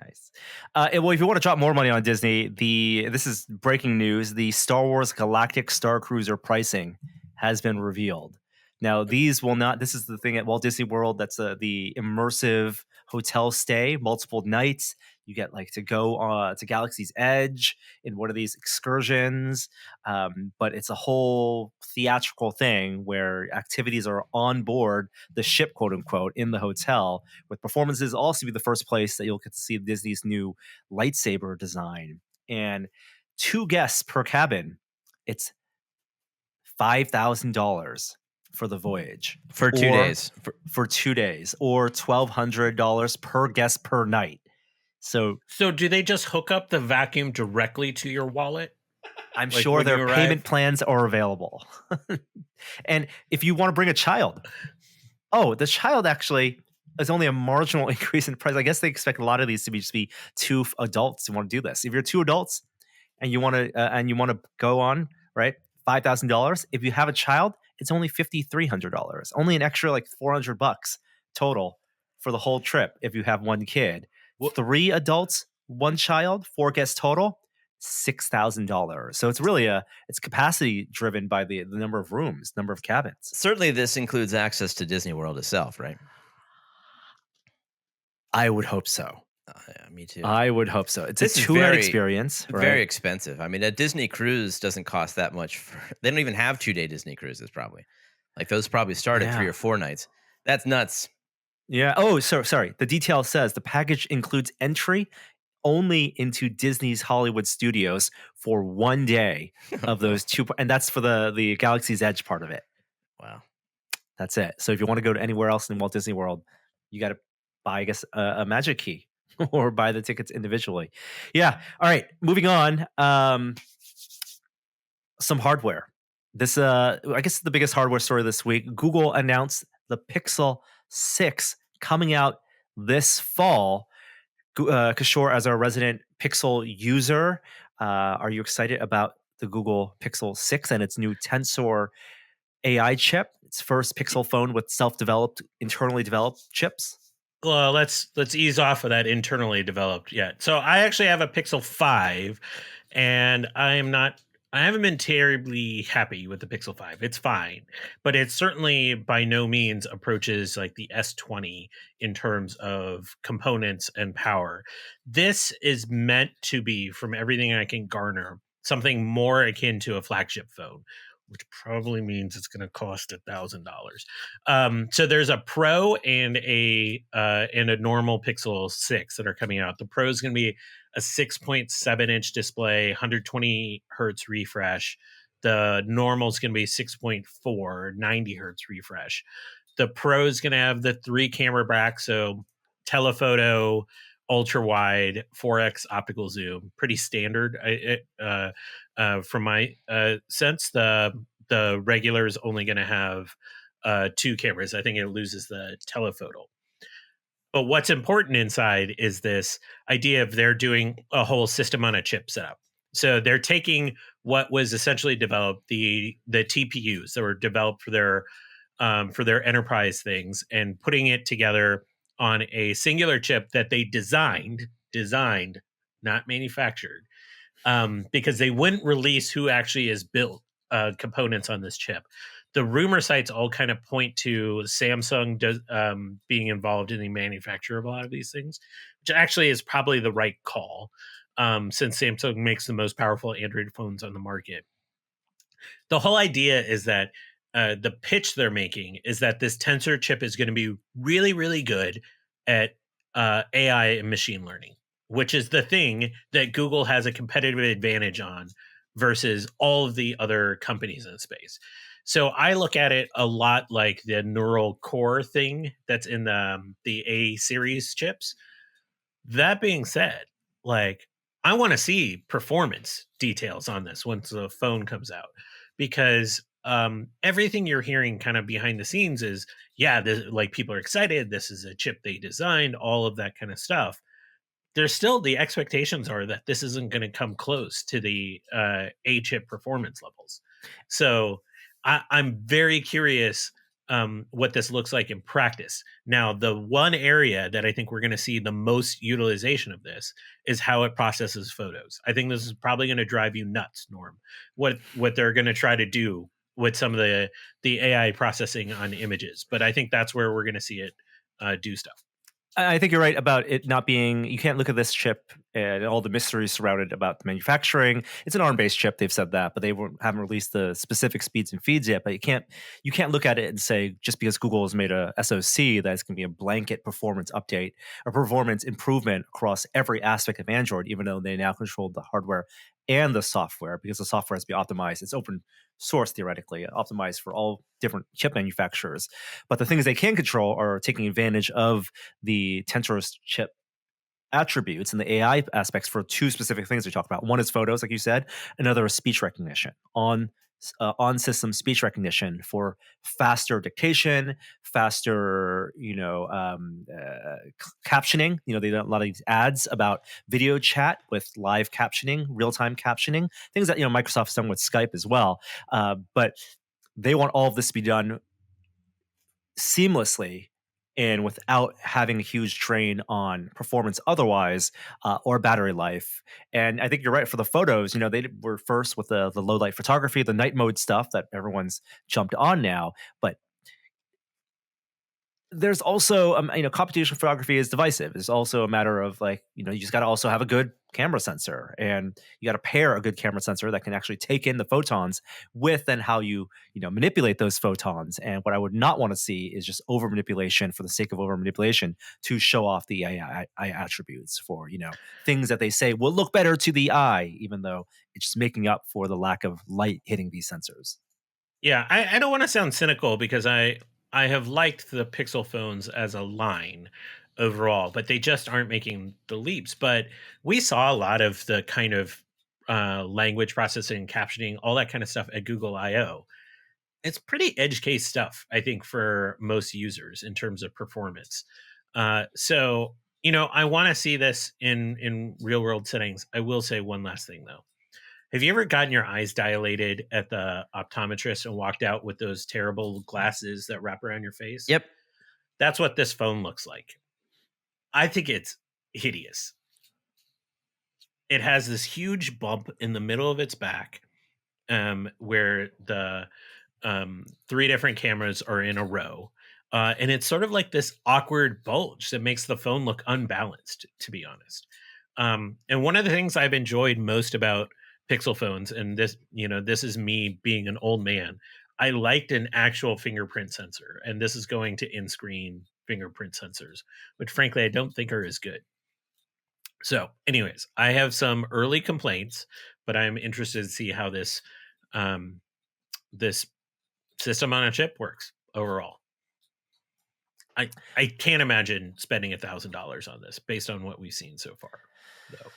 Nice. Well, if you want to drop more money on Disney, this is breaking news. The Star Wars Galactic Starcruiser pricing has been revealed. Now, these will not. This is the thing at Walt Disney World. That's the immersive hotel stay, multiple nights. You get like to go to Galaxy's Edge in one of these excursions, but it's a whole theatrical thing where activities are on board the ship, quote unquote, in the hotel, with performances. Also, be the first place that you'll get to see Disney's new lightsaber design, and 2 guests per cabin. It's $5,000 for the voyage for 2 days. For 2 days, or $1,200 per guest per night. So do they just hook up the vacuum directly to your wallet? I'm sure their payment plans are available. And if you want to bring a child, the child actually is only a marginal increase in price. I guess they expect a lot of these to just be 2 adults who want to do this. If you're 2 adults and you want to go on, right, $5,000. If you have a child, it's only $5,300. Only an extra like $400 total for the whole trip if you have 1 kid. 3 adults, 1 child, 4 guests total, $6,000. So it's really it's capacity driven by the number of rooms, number of cabins. Certainly, this includes access to Disney World itself, right? I would hope so. Yeah, me too. I would hope so. It's a 2-night experience. Right? Very expensive. I mean, a Disney cruise doesn't cost that much. They don't even have 2-day Disney cruises, probably. Like those probably start at 3 or 4 nights. That's nuts. Yeah. Oh, sorry. The detail says the package includes entry only into Disney's Hollywood Studios for 1 day of those 2, and that's for the Galaxy's Edge part of it. Wow. That's it. So if you want to go to anywhere else in Walt Disney World, you got to buy, I guess, a magic key or buy the tickets individually. Yeah. All right. Moving on. Some hardware. This, I guess, the biggest hardware story this week. Google announced the Pixel 6 coming out this fall. Kishore, as our resident Pixel user, are you excited about the Google Pixel 6 and its new Tensor AI chip? Its first Pixel phone with internally developed chips. Well, let's ease off of that internally developed yet. So I actually have a Pixel 5, and I haven't been terribly happy with the Pixel 5. It's fine, but it certainly by no means approaches like the S20 in terms of components and power. This is meant to be, from everything I can garner, something more akin to a flagship phone, which probably means it's going to cost $1,000. So there's a Pro and a normal Pixel 6 that are coming out. The Pro is going to be a 6.7-inch display, 120 hertz refresh. The normal is going to be 6.4, 90 hertz refresh. The Pro is going to have the 3 camera back, so telephoto, ultra wide, 4x optical zoom, pretty standard. From my sense, the regular is only going to have 2 cameras. I think it loses the telephoto. But what's important inside is this idea of they're doing a whole system on a chip setup. So they're taking what was essentially developed, the TPUs that were developed for their enterprise things, and putting it together on a singular chip that they designed, not manufactured, because they wouldn't release who actually has built components on this chip. The rumor sites all kind of point to Samsung being involved in the manufacture of a lot of these things, which actually is probably the right call, since Samsung makes the most powerful Android phones on the market. The whole idea is that the pitch they're making is that this Tensor chip is going to be really, really good at AI and machine learning, which is the thing that Google has a competitive advantage on versus all of the other companies in the space. So I look at it a lot like the neural core thing that's in the A series chips. That being said, like, I want to see performance details on this once the phone comes out, because everything you're hearing kind of behind the scenes is, like, people are excited. This is a chip they designed, all of that kind of stuff. There's still, the expectations are that this isn't going to come close to the A chip performance levels. So I'm very curious what this looks like in practice. Now, the one area that I think we're going to see the most utilization of this is how it processes photos. I think this is probably going to drive you nuts, Norm, what they're going to try to do with some of the AI processing on images. But I think that's where we're going to see it do stuff. I think you're right about it not being. You can't look at this chip and all the mysteries surrounded about the manufacturing. It's an ARM-based chip. They've said that, but haven't released the specific speeds and feeds yet. But you can't look at it and say just because Google has made a SoC that it's going to be a blanket performance update or performance improvement across every aspect of Android, even though they now control the hardware and the software because the software has to be optimized. It's open source theoretically, optimized for all different chip manufacturers. But the things they can control are taking advantage of the Tensor's chip attributes and the AI aspects for two specific things we talk about. One is photos, like you said. Another is speech recognition on system speech recognition for faster dictation, faster captioning. They done a lot of these ads about video chat with live captioning, real time captioning, things that Microsoft's done with Skype as well. But they want all of this to be done seamlessly and without having a huge drain on performance otherwise, or battery life. And I think you're right for the photos. They were first with the low light photography, the night mode stuff that everyone's jumped on now. But there's also, computational photography is divisive. It's also a matter of you just got to also have a good camera sensor, and you got to pair a good camera sensor that can actually take in the photons with then how you manipulate those photons. And what I would not want to see is just over manipulation for the sake of over manipulation to show off the AI attributes for things that they say will look better to the eye, even though it's just making up for the lack of light hitting these sensors. Yeah, I don't want to sound cynical because I have liked the Pixel phones as a line overall, but they just aren't making the leaps. But we saw a lot of the kind of language processing, captioning, all that kind of stuff at Google I/O. It's pretty edge case stuff, I think, for most users in terms of performance. So I want to see this in real world settings. I will say one last thing though. Have you ever gotten your eyes dilated at the optometrist and walked out with those terrible glasses that wrap around your face? Yep. That's what this phone looks like. I think it's hideous. It has this huge bump in the middle of its back, where the three different cameras are in a row. And it's sort of like this awkward bulge that makes the phone look unbalanced, to be honest. And one of the things I've enjoyed most about Pixel phones, and this is me being an old man, I liked an actual fingerprint sensor, and this is going to in-screen fingerprint sensors, which frankly I don't think are as good. So, anyways, I have some early complaints, but I'm interested to see how this system on a chip works overall. I can't imagine spending $1,000 on this based on what we've seen so far, though.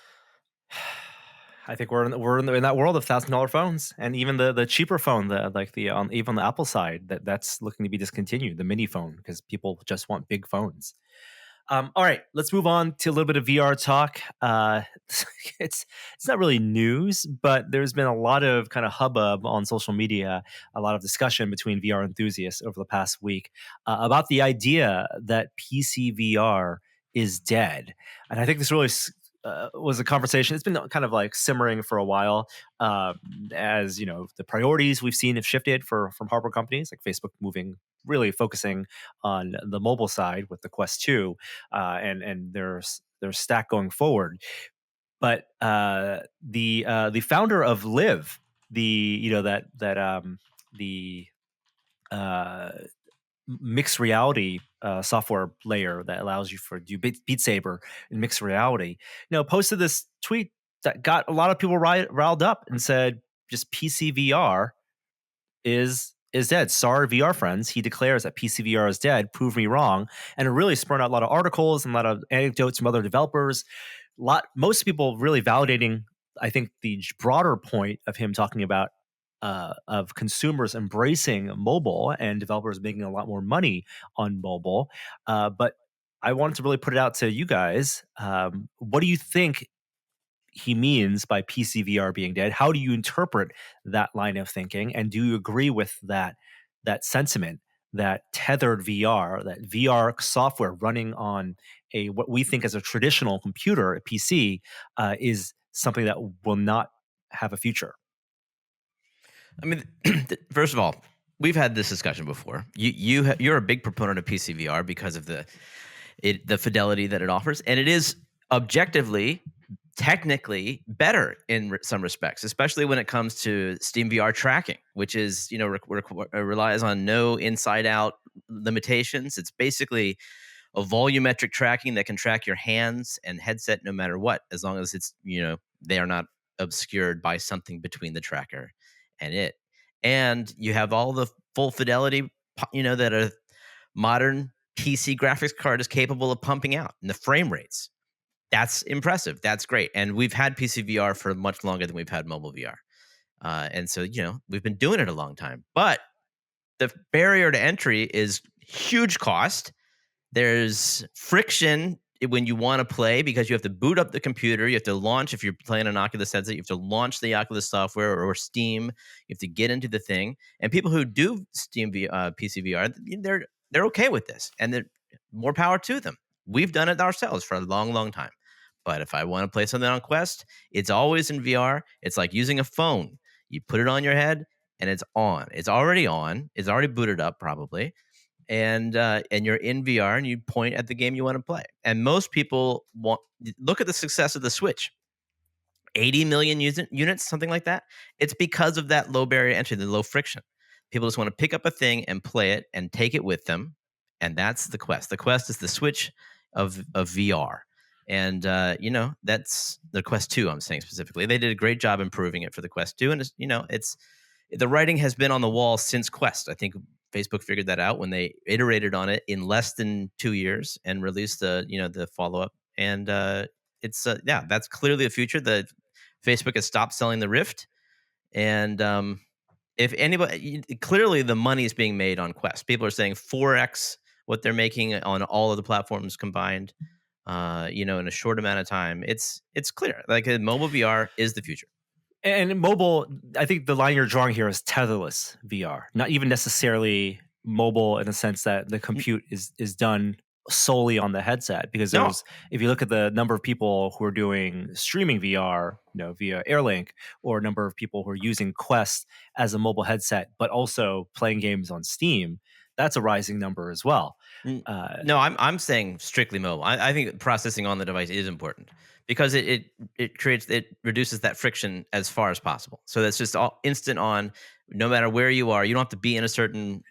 I think we're in that world of $1,000 phones, and even the cheaper phone, even on the Apple side, that's looking to be discontinued, the mini phone, because people just want big phones. All right, let's move on to a little bit of VR talk. It's not really news, but there's been a lot of kind of hubbub on social media, a lot of discussion between VR enthusiasts over the past week about the idea that PCVR is dead. And I think this really was a conversation. It's been kind of like simmering for a while, as the priorities we've seen have shifted from hardware companies like Facebook really focusing on the mobile side with the Quest 2, and their stack going forward. But the founder of Live, the mixed reality software layer that allows you to do Beat Saber in mixed reality, posted this tweet that got a lot of people riled up and said, just PCVR is dead. Sorry, VR friends. He declares that PCVR is dead. Prove me wrong. And it really spurred out a lot of articles and a lot of anecdotes from other developers. Most people really validating, I think, the broader point of him talking about of consumers embracing mobile and developers making a lot more money on mobile. But I wanted to really put it out to you guys. What do you think he means by PCVR being dead? How do you interpret that line of thinking? And do you agree with that sentiment that tethered VR, that VR software running on what we think is a traditional computer, a PC, is something that will not have a future? I mean, first of all, we've had this discussion before. You're a big proponent of PCVR because of the fidelity that it offers, and it is objectively, technically better in some respects, especially when it comes to Steam VR tracking, which is, relies on no inside out limitations. It's basically a volumetric tracking that can track your hands and headset no matter what, as long as it's, they are not obscured by something between the tracker and it. And you have all the full fidelity, that a modern PC graphics card is capable of pumping out, and the frame rates. That's impressive. That's great. And we've had PCVR for much longer than we've had mobile VR. And so, we've been doing it a long time. But the barrier to entry is huge cost. There's friction when you want to play, because you have to boot up the computer. You have to launch, if you're playing an Oculus headset, you have to launch the Oculus software or Steam. You have to get into the thing. And people who do Steam PCVR, they're okay with this, and they're more power to them. We've done it ourselves for a long, long time. But if I want to play something on Quest, it's always in VR. It's like using a phone. You put it on your head and it's on. It's already on. It's already booted up probably. And you're in VR and you point at the game you want to play. And most people look at the success of the Switch. 80 million units, something like that. It's because of that low barrier to entry, the low friction. People just want to pick up a thing and play it and take it with them. And that's the Quest. The Quest is the Switch of VR. And, that's the Quest 2, I'm saying specifically. They did a great job improving it for the Quest 2. And, it's the writing has been on the wall since Quest. I think Facebook figured that out when they iterated on it in less than 2 years and released the follow-up. And that's clearly the future. Facebook has stopped selling the Rift. And if anybody, clearly the money is being made on Quest. People are saying 4x what they're making on all of the platforms combined. In a short amount of time. It's clear. Like mobile VR is the future. And mobile, I think the line you're drawing here is tetherless VR, not even necessarily mobile in the sense that the compute is done solely on the headset. Because if you look at the number of people who are doing streaming VR, via Airlink, or a number of people who are using Quest as a mobile headset, but also playing games on Steam, that's a rising number as well. No, I'm saying strictly mobile. I think processing on the device is important because it reduces that friction as far as possible. So that's just all instant on, no matter where you are. You don't have to be in a certain,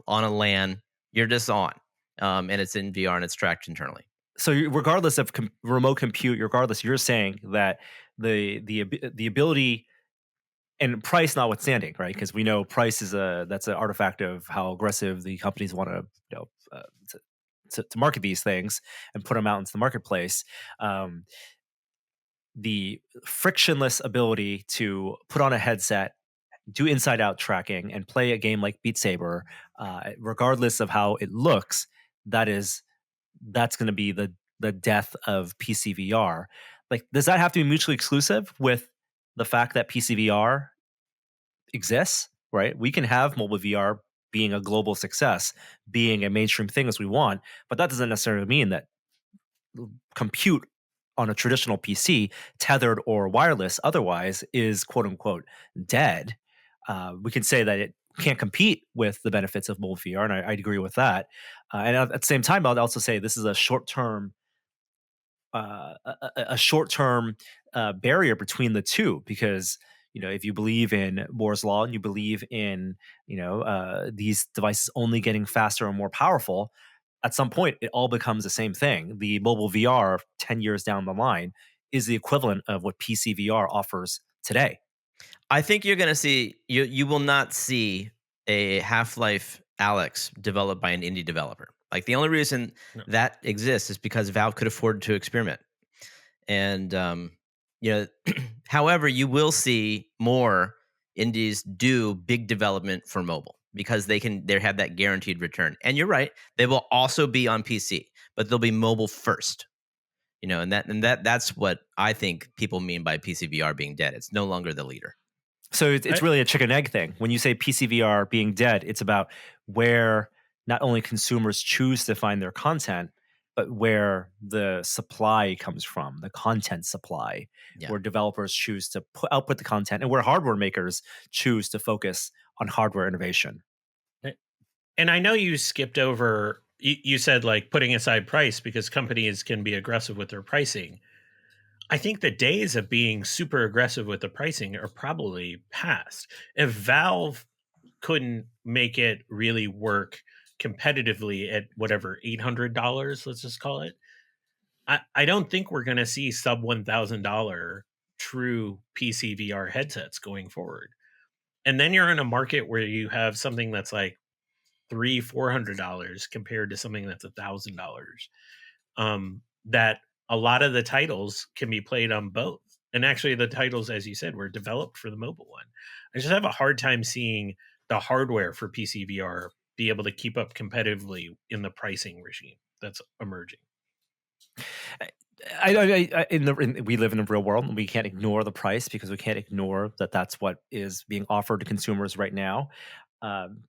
on a LAN. You're just on, and it's in VR and it's tracked internally. So regardless of remote compute, you're saying that the ability and price notwithstanding, right? Because we know price that's an artifact of how aggressive the companies want to market these things and put them out into the marketplace. The frictionless ability to put on a headset, do inside out tracking, and play a game like Beat Saber, regardless of how it looks, that's going to be the death of PCVR. Like, does that have to be mutually exclusive with the fact that PCVR exists, right? We can have mobile VR being a global success, being a mainstream thing as we want, but that doesn't necessarily mean that compute on a traditional PC, tethered or wireless otherwise, is quote unquote dead. We can say that it can't compete with the benefits of mobile VR, and I agree with that. And at the same time, I'll also say this is a short-term barrier between the two, because if you believe in Moore's law and you believe in these devices only getting faster and more powerful, at some point it all becomes the same thing. The mobile VR 10 years down the line is the equivalent of what PC VR offers today. I think you're going to see you will not see a Half-Life Alyx developed by an indie developer. Like, the only reason that exists is because Valve could afford to experiment. And however, you will see more indies do big development for mobile because they have that guaranteed return. And you're right, they will also be on PC, but they'll be mobile first. And that's what I think people mean by PCVR being dead. It's no longer the leader. So it's really a chicken egg thing. When you say PCVR being dead, it's about where not only consumers choose to find their content, but where the supply comes from, the content supply, where developers choose to output the content, and where hardware makers choose to focus on hardware innovation. And I know you skipped over you said like putting aside price because companies can be aggressive with their pricing. I think the days of being super aggressive with the pricing are probably past. If Valve couldn't make it really work competitively at whatever $800, let's just call it, I don't think we're going to see sub $1,000 true PCVR headsets going forward. And then you're in a market where you have something that's like $300-$400 compared to something that's $1,000. That a lot of the titles can be played on both. And actually, the titles, as you said, were developed for the mobile one. I just have a hard time seeing the hardware for PCVR be able to keep up competitively in the pricing regime that's emerging. We live in a real world, and we can't ignore the price because we can't ignore that that's what is being offered to consumers right now.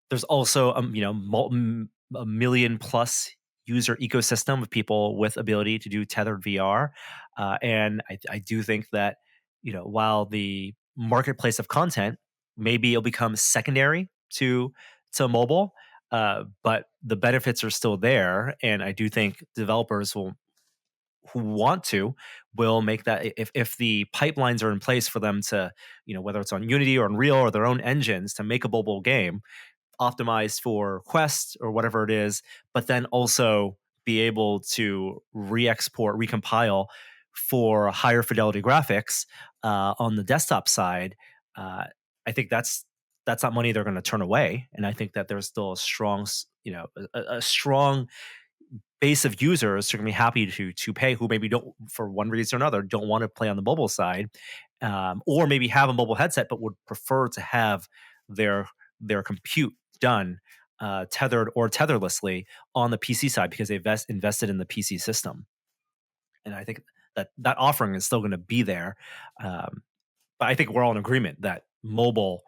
There's also a million plus user ecosystem of people with ability to do tethered VR, and I do think that while the marketplace of content maybe it'll become secondary to mobile, but the benefits are still there, and I do think developers who want to will make that if the pipelines are in place for them to whether it's on Unity or Unreal or their own engines to make a mobile game optimized for Quest or whatever it is, but then also be able to re-export, recompile for higher fidelity graphics on the desktop side. I think that's not money they're going to turn away, and I think that there's still a strong, a strong base of users who are going to be happy to pay, who maybe don't, for one reason or another, don't want to play on the mobile side, or maybe have a mobile headset but would prefer to have their compute done tethered or tetherlessly on the PC side because they've invested in the PC system. And I think that offering is still going to be there. But I think we're all in agreement that mobile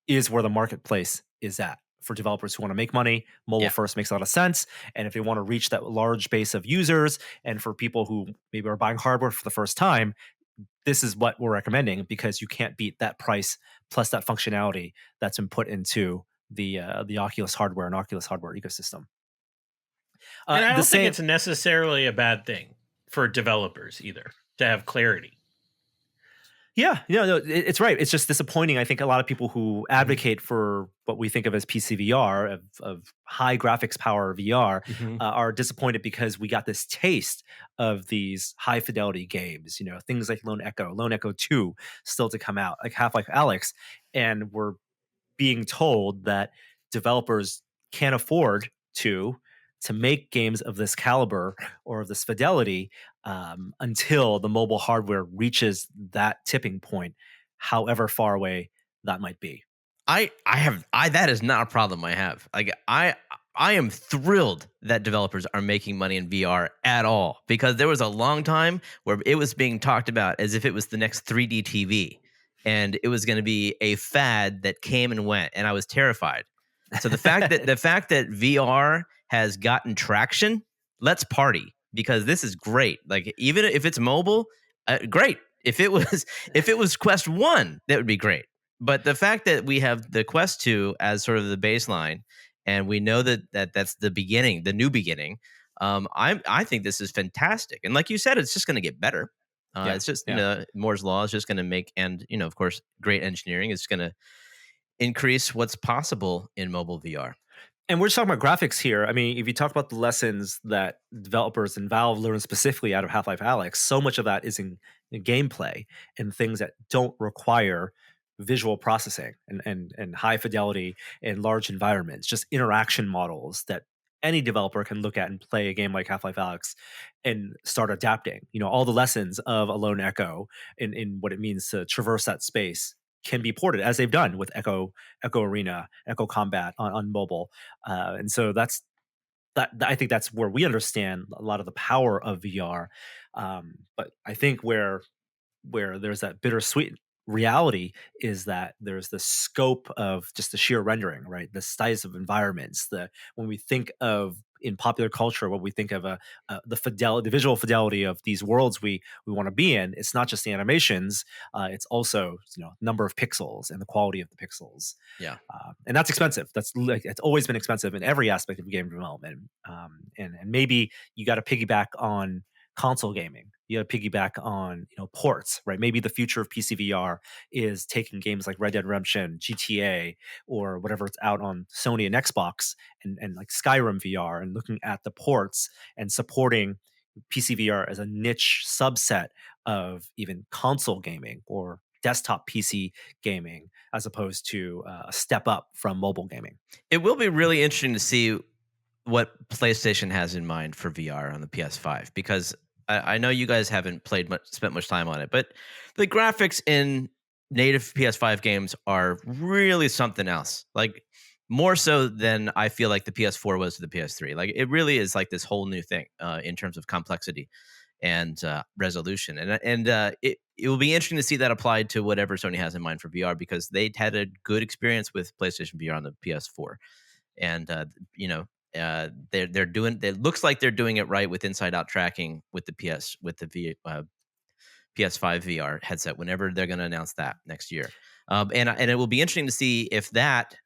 is where the marketplace is at. For developers who want to make money, mobile first makes a lot of sense. And if they want to reach that large base of users, and for people who maybe are buying hardware for the first time, this is what we're recommending because you can't beat that price plus that functionality that's been put into the Oculus hardware and Oculus hardware ecosystem. And I don't think it's necessarily a bad thing for developers either to have clarity. Yeah, no, it's right. It's just disappointing. I think a lot of people who advocate for what we think of as PCVR, of high graphics power VR, are disappointed because we got this taste of these high fidelity games. Things like Lone Echo 2 still to come out, like Half-Life Alyx, and we're being told that developers can't afford to make games of this caliber or of this fidelity until the mobile hardware reaches that tipping point, however far away that might be. That is not a problem I have. Like I am thrilled that developers are making money in VR at all, because there was a long time where it was being talked about as if it was the next 3D TV and it was going to be a fad that came and went, and I was terrified. So the fact that VR has gotten traction, let's party, because this is great. Like even if it's mobile, great. If it was Quest 1, that would be great. But the fact that we have the Quest 2 as sort of the baseline, and we know that that's the beginning, the new beginning, I think this is fantastic. And like you said, it's just going to get better. It's just Moore's law is just going to make, and of course, great engineering is going to increase what's possible in mobile VR. And we're just talking about graphics here. I mean, if you talk about the lessons that developers and Valve learned specifically out of Half-Life Alyx, so much of that is in gameplay and things that don't require visual processing and high fidelity in large environments, just interaction models that any developer can look at and play a game like Half-Life Alyx and start adapting. All the lessons of a Lone Echo in what it means to traverse that space can be ported, as they've done with Echo Arena, Echo Combat on mobile. And so that's I think that's where we understand a lot of the power of VR. But I think where there's that bittersweet reality is that there's the scope of just the sheer rendering, right? The size of environments. When we think of in popular culture what we think of the visual fidelity of these worlds we want to be in. It's not just the animations; it's also number of pixels and the quality of the pixels. Yeah. And that's expensive. It's always been expensive in every aspect of game development. And maybe you got to piggyback on console gaming. You got to piggyback on ports, right? Maybe the future of PCVR is taking games like Red Dead Redemption, GTA, or whatever it's out on Sony and Xbox, and like Skyrim VR, and looking at the ports and supporting PCVR as a niche subset of even console gaming or desktop PC gaming, as opposed to a step up from mobile gaming. It will be really interesting to see what PlayStation has in mind for VR on the PS5, because I know you guys haven't spent much time on it, but the graphics in native PS5 games are really something else. Like, more so than I feel like the PS4 was to the PS3. Like, it really is like this whole new thing in terms of complexity and resolution, and it will be interesting to see that applied to whatever Sony has in mind for VR, because they had a good experience with PlayStation VR on the PS4, and they're doing. It looks like they're doing it right with inside out tracking with the PS5 VR headset whenever they're going to announce that next year. And it will be interesting to see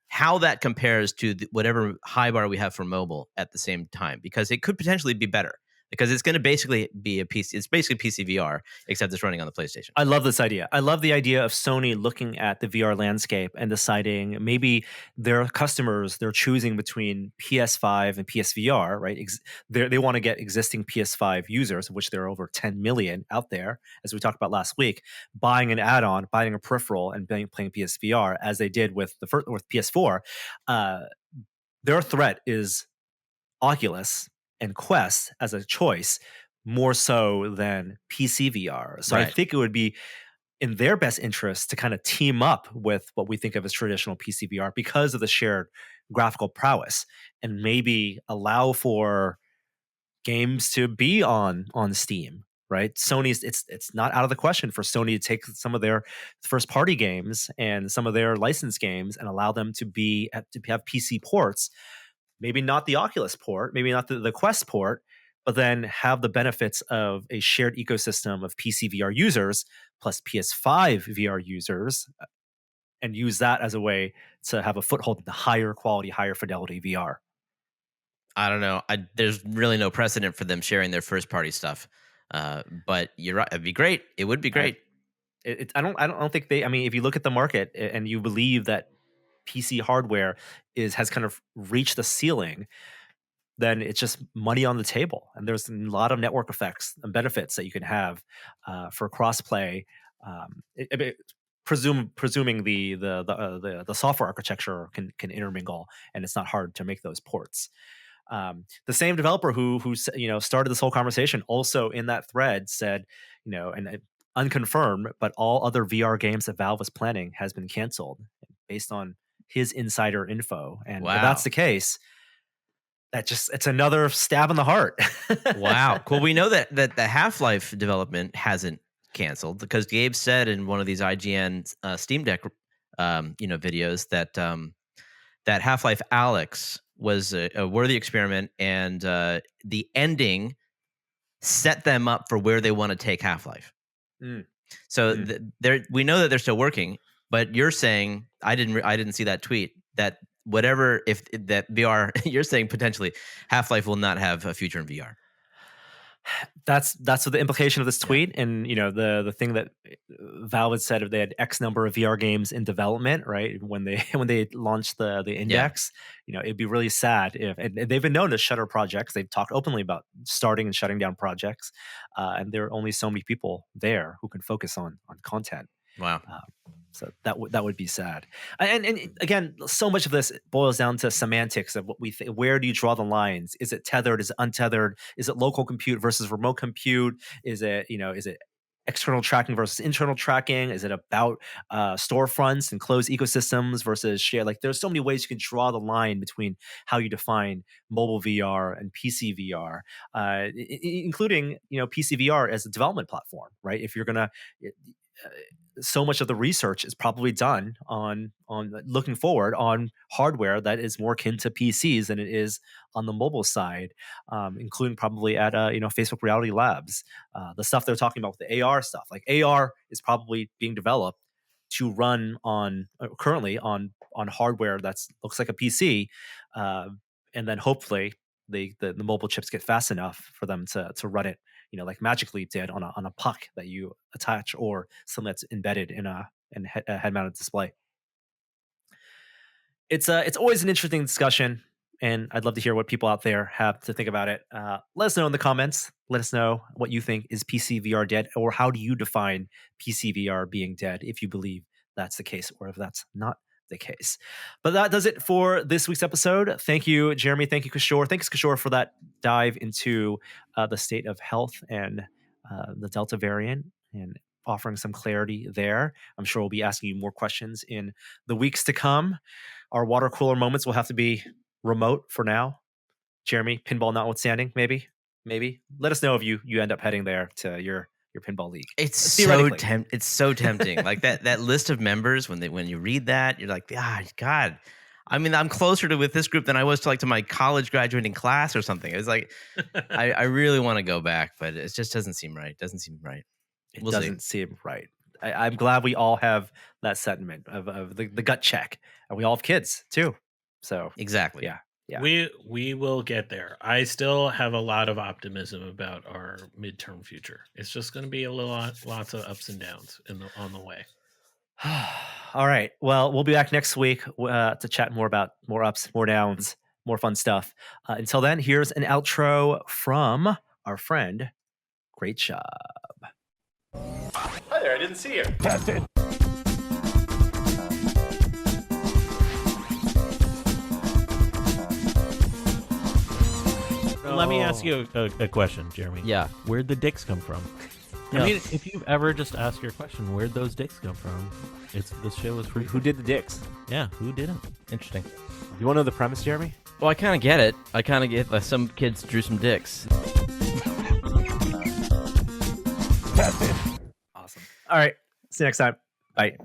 how that compares to whatever high bar we have for mobile at the same time, because it could potentially be better, because it's going to basically be a PC. It's basically PCVR, except it's running on the PlayStation. I love this idea. I love the idea of Sony looking at the VR landscape and deciding maybe their customers, they're choosing between PS5 and PSVR, right? They want to get existing PS5 users, of which there are over 10 million out there, as we talked about last week, buying an add-on, buying a peripheral, and playing PSVR, as they did with with PS4. Their threat is Oculus and Quest as a choice, more so than PCVR. So Right. I think it would be in their best interest to kind of team up with what we think of as traditional PCVR because of the shared graphical prowess, and maybe allow for games to be on Steam. Right, Sony's it's not out of the question for Sony to take some of their first party games and some of their licensed games and allow them to have PC ports. Maybe not the Oculus port, maybe not the Quest port, but then have the benefits of a shared ecosystem of PC VR users plus PS5 VR users, and use that as a way to have a foothold in the higher quality, higher fidelity VR. I don't know. There's really no precedent for them sharing their first party stuff. But you're right. It'd be great. It would be great. I don't think they. I mean, if you look at the market and you believe that PC hardware has kind of reached the ceiling, then it's just money on the table. And there's a lot of network effects and benefits that you can have for crossplay. Presuming the software architecture can intermingle, and it's not hard to make those ports. The same developer who started this whole conversation also in that thread said, and unconfirmed, but all other VR games that Valve was planning has been canceled based on his insider info. And Wow. if that's the case, it's another stab in the heart. Wow. Cool. We know that the Half-Life development hasn't canceled, because Gabe said in one of these IGN Steam Deck videos that Half-Life Alyx was a worthy experiment, and the ending set them up for where they want to take Half-Life. So we know that they're still working, but you're saying I didn't see that tweet that whatever if that VR you're saying potentially Half-Life will not have a future in VR. That's what the implication of this tweet. And the thing that Valve had said, if they had X number of VR games in development, right, when they launched the index, it'd be really sad if, and they've been known to shutter projects. They've talked openly about starting and shutting down projects, and there are only so many people there who can focus on content. Wow. So that would be sad. And again, so much of this boils down to semantics of what we think. Where do you draw the lines? Is it tethered? Is it untethered? Is it local compute versus remote compute? Is it external tracking versus internal tracking? Is it about storefronts and closed ecosystems versus share? Like, there's so many ways you can draw the line between how you define mobile VR and PC VR, including PC VR as a development platform, right? If you're gonna so much of the research is probably done on looking forward on hardware that is more akin to PCs than it is on the mobile side, including probably at Facebook Reality Labs. The stuff they're talking about with the AR stuff, like AR is probably being developed to run on currently on hardware that's looks like a PC, and then hopefully the mobile chips get fast enough for them to run it, like Magic Leap did on a puck that you attach, or something that's embedded in a head-mounted display. It's always an interesting discussion, and I'd love to hear what people out there have to think about it. Let us know in the comments. Let us know what you think. Is PCVR dead, or how do you define PCVR being dead, if you believe that's the case, or if that's not the case. But that does it for this week's episode. Thank you, Jeremy. Thank you, Kishore. Thanks, Kishore, for that dive into the state of health and the Delta variant, and offering some clarity there. I'm sure we'll be asking you more questions in the weeks to come. Our water cooler moments will have to be remote for now. Jeremy, pinball notwithstanding, maybe. Let us know if you end up heading there to your pinball league. It's so tempting. Like that list of members, when you read that, you're like, God. I mean, I'm closer to with this group than I was to my college graduating class or something. It was like, I really want to go back, but it just doesn't seem right. It doesn't seem right. I'm glad we all have that sentiment of the gut check, and we all have kids too. So exactly, yeah. We will get there. I still have a lot of optimism about our midterm future. It's just going to be lots of ups and downs on the way. All right. Well, we'll be back next week to chat more about more ups, more downs, more fun stuff. Until then, here's an outro from our friend. Great job. Hi there, I didn't see you. Let me ask you a question, Jeremy. Yeah. Where'd the dicks come from? I mean, if you've ever just asked your question, where'd those dicks come from? This show is free. Who did the dicks? Yeah, who did it? Interesting. You want to know the premise, Jeremy? Well, I kind of get it. I kind of get some kids drew some dicks. Awesome. All right. See you next time. Bye.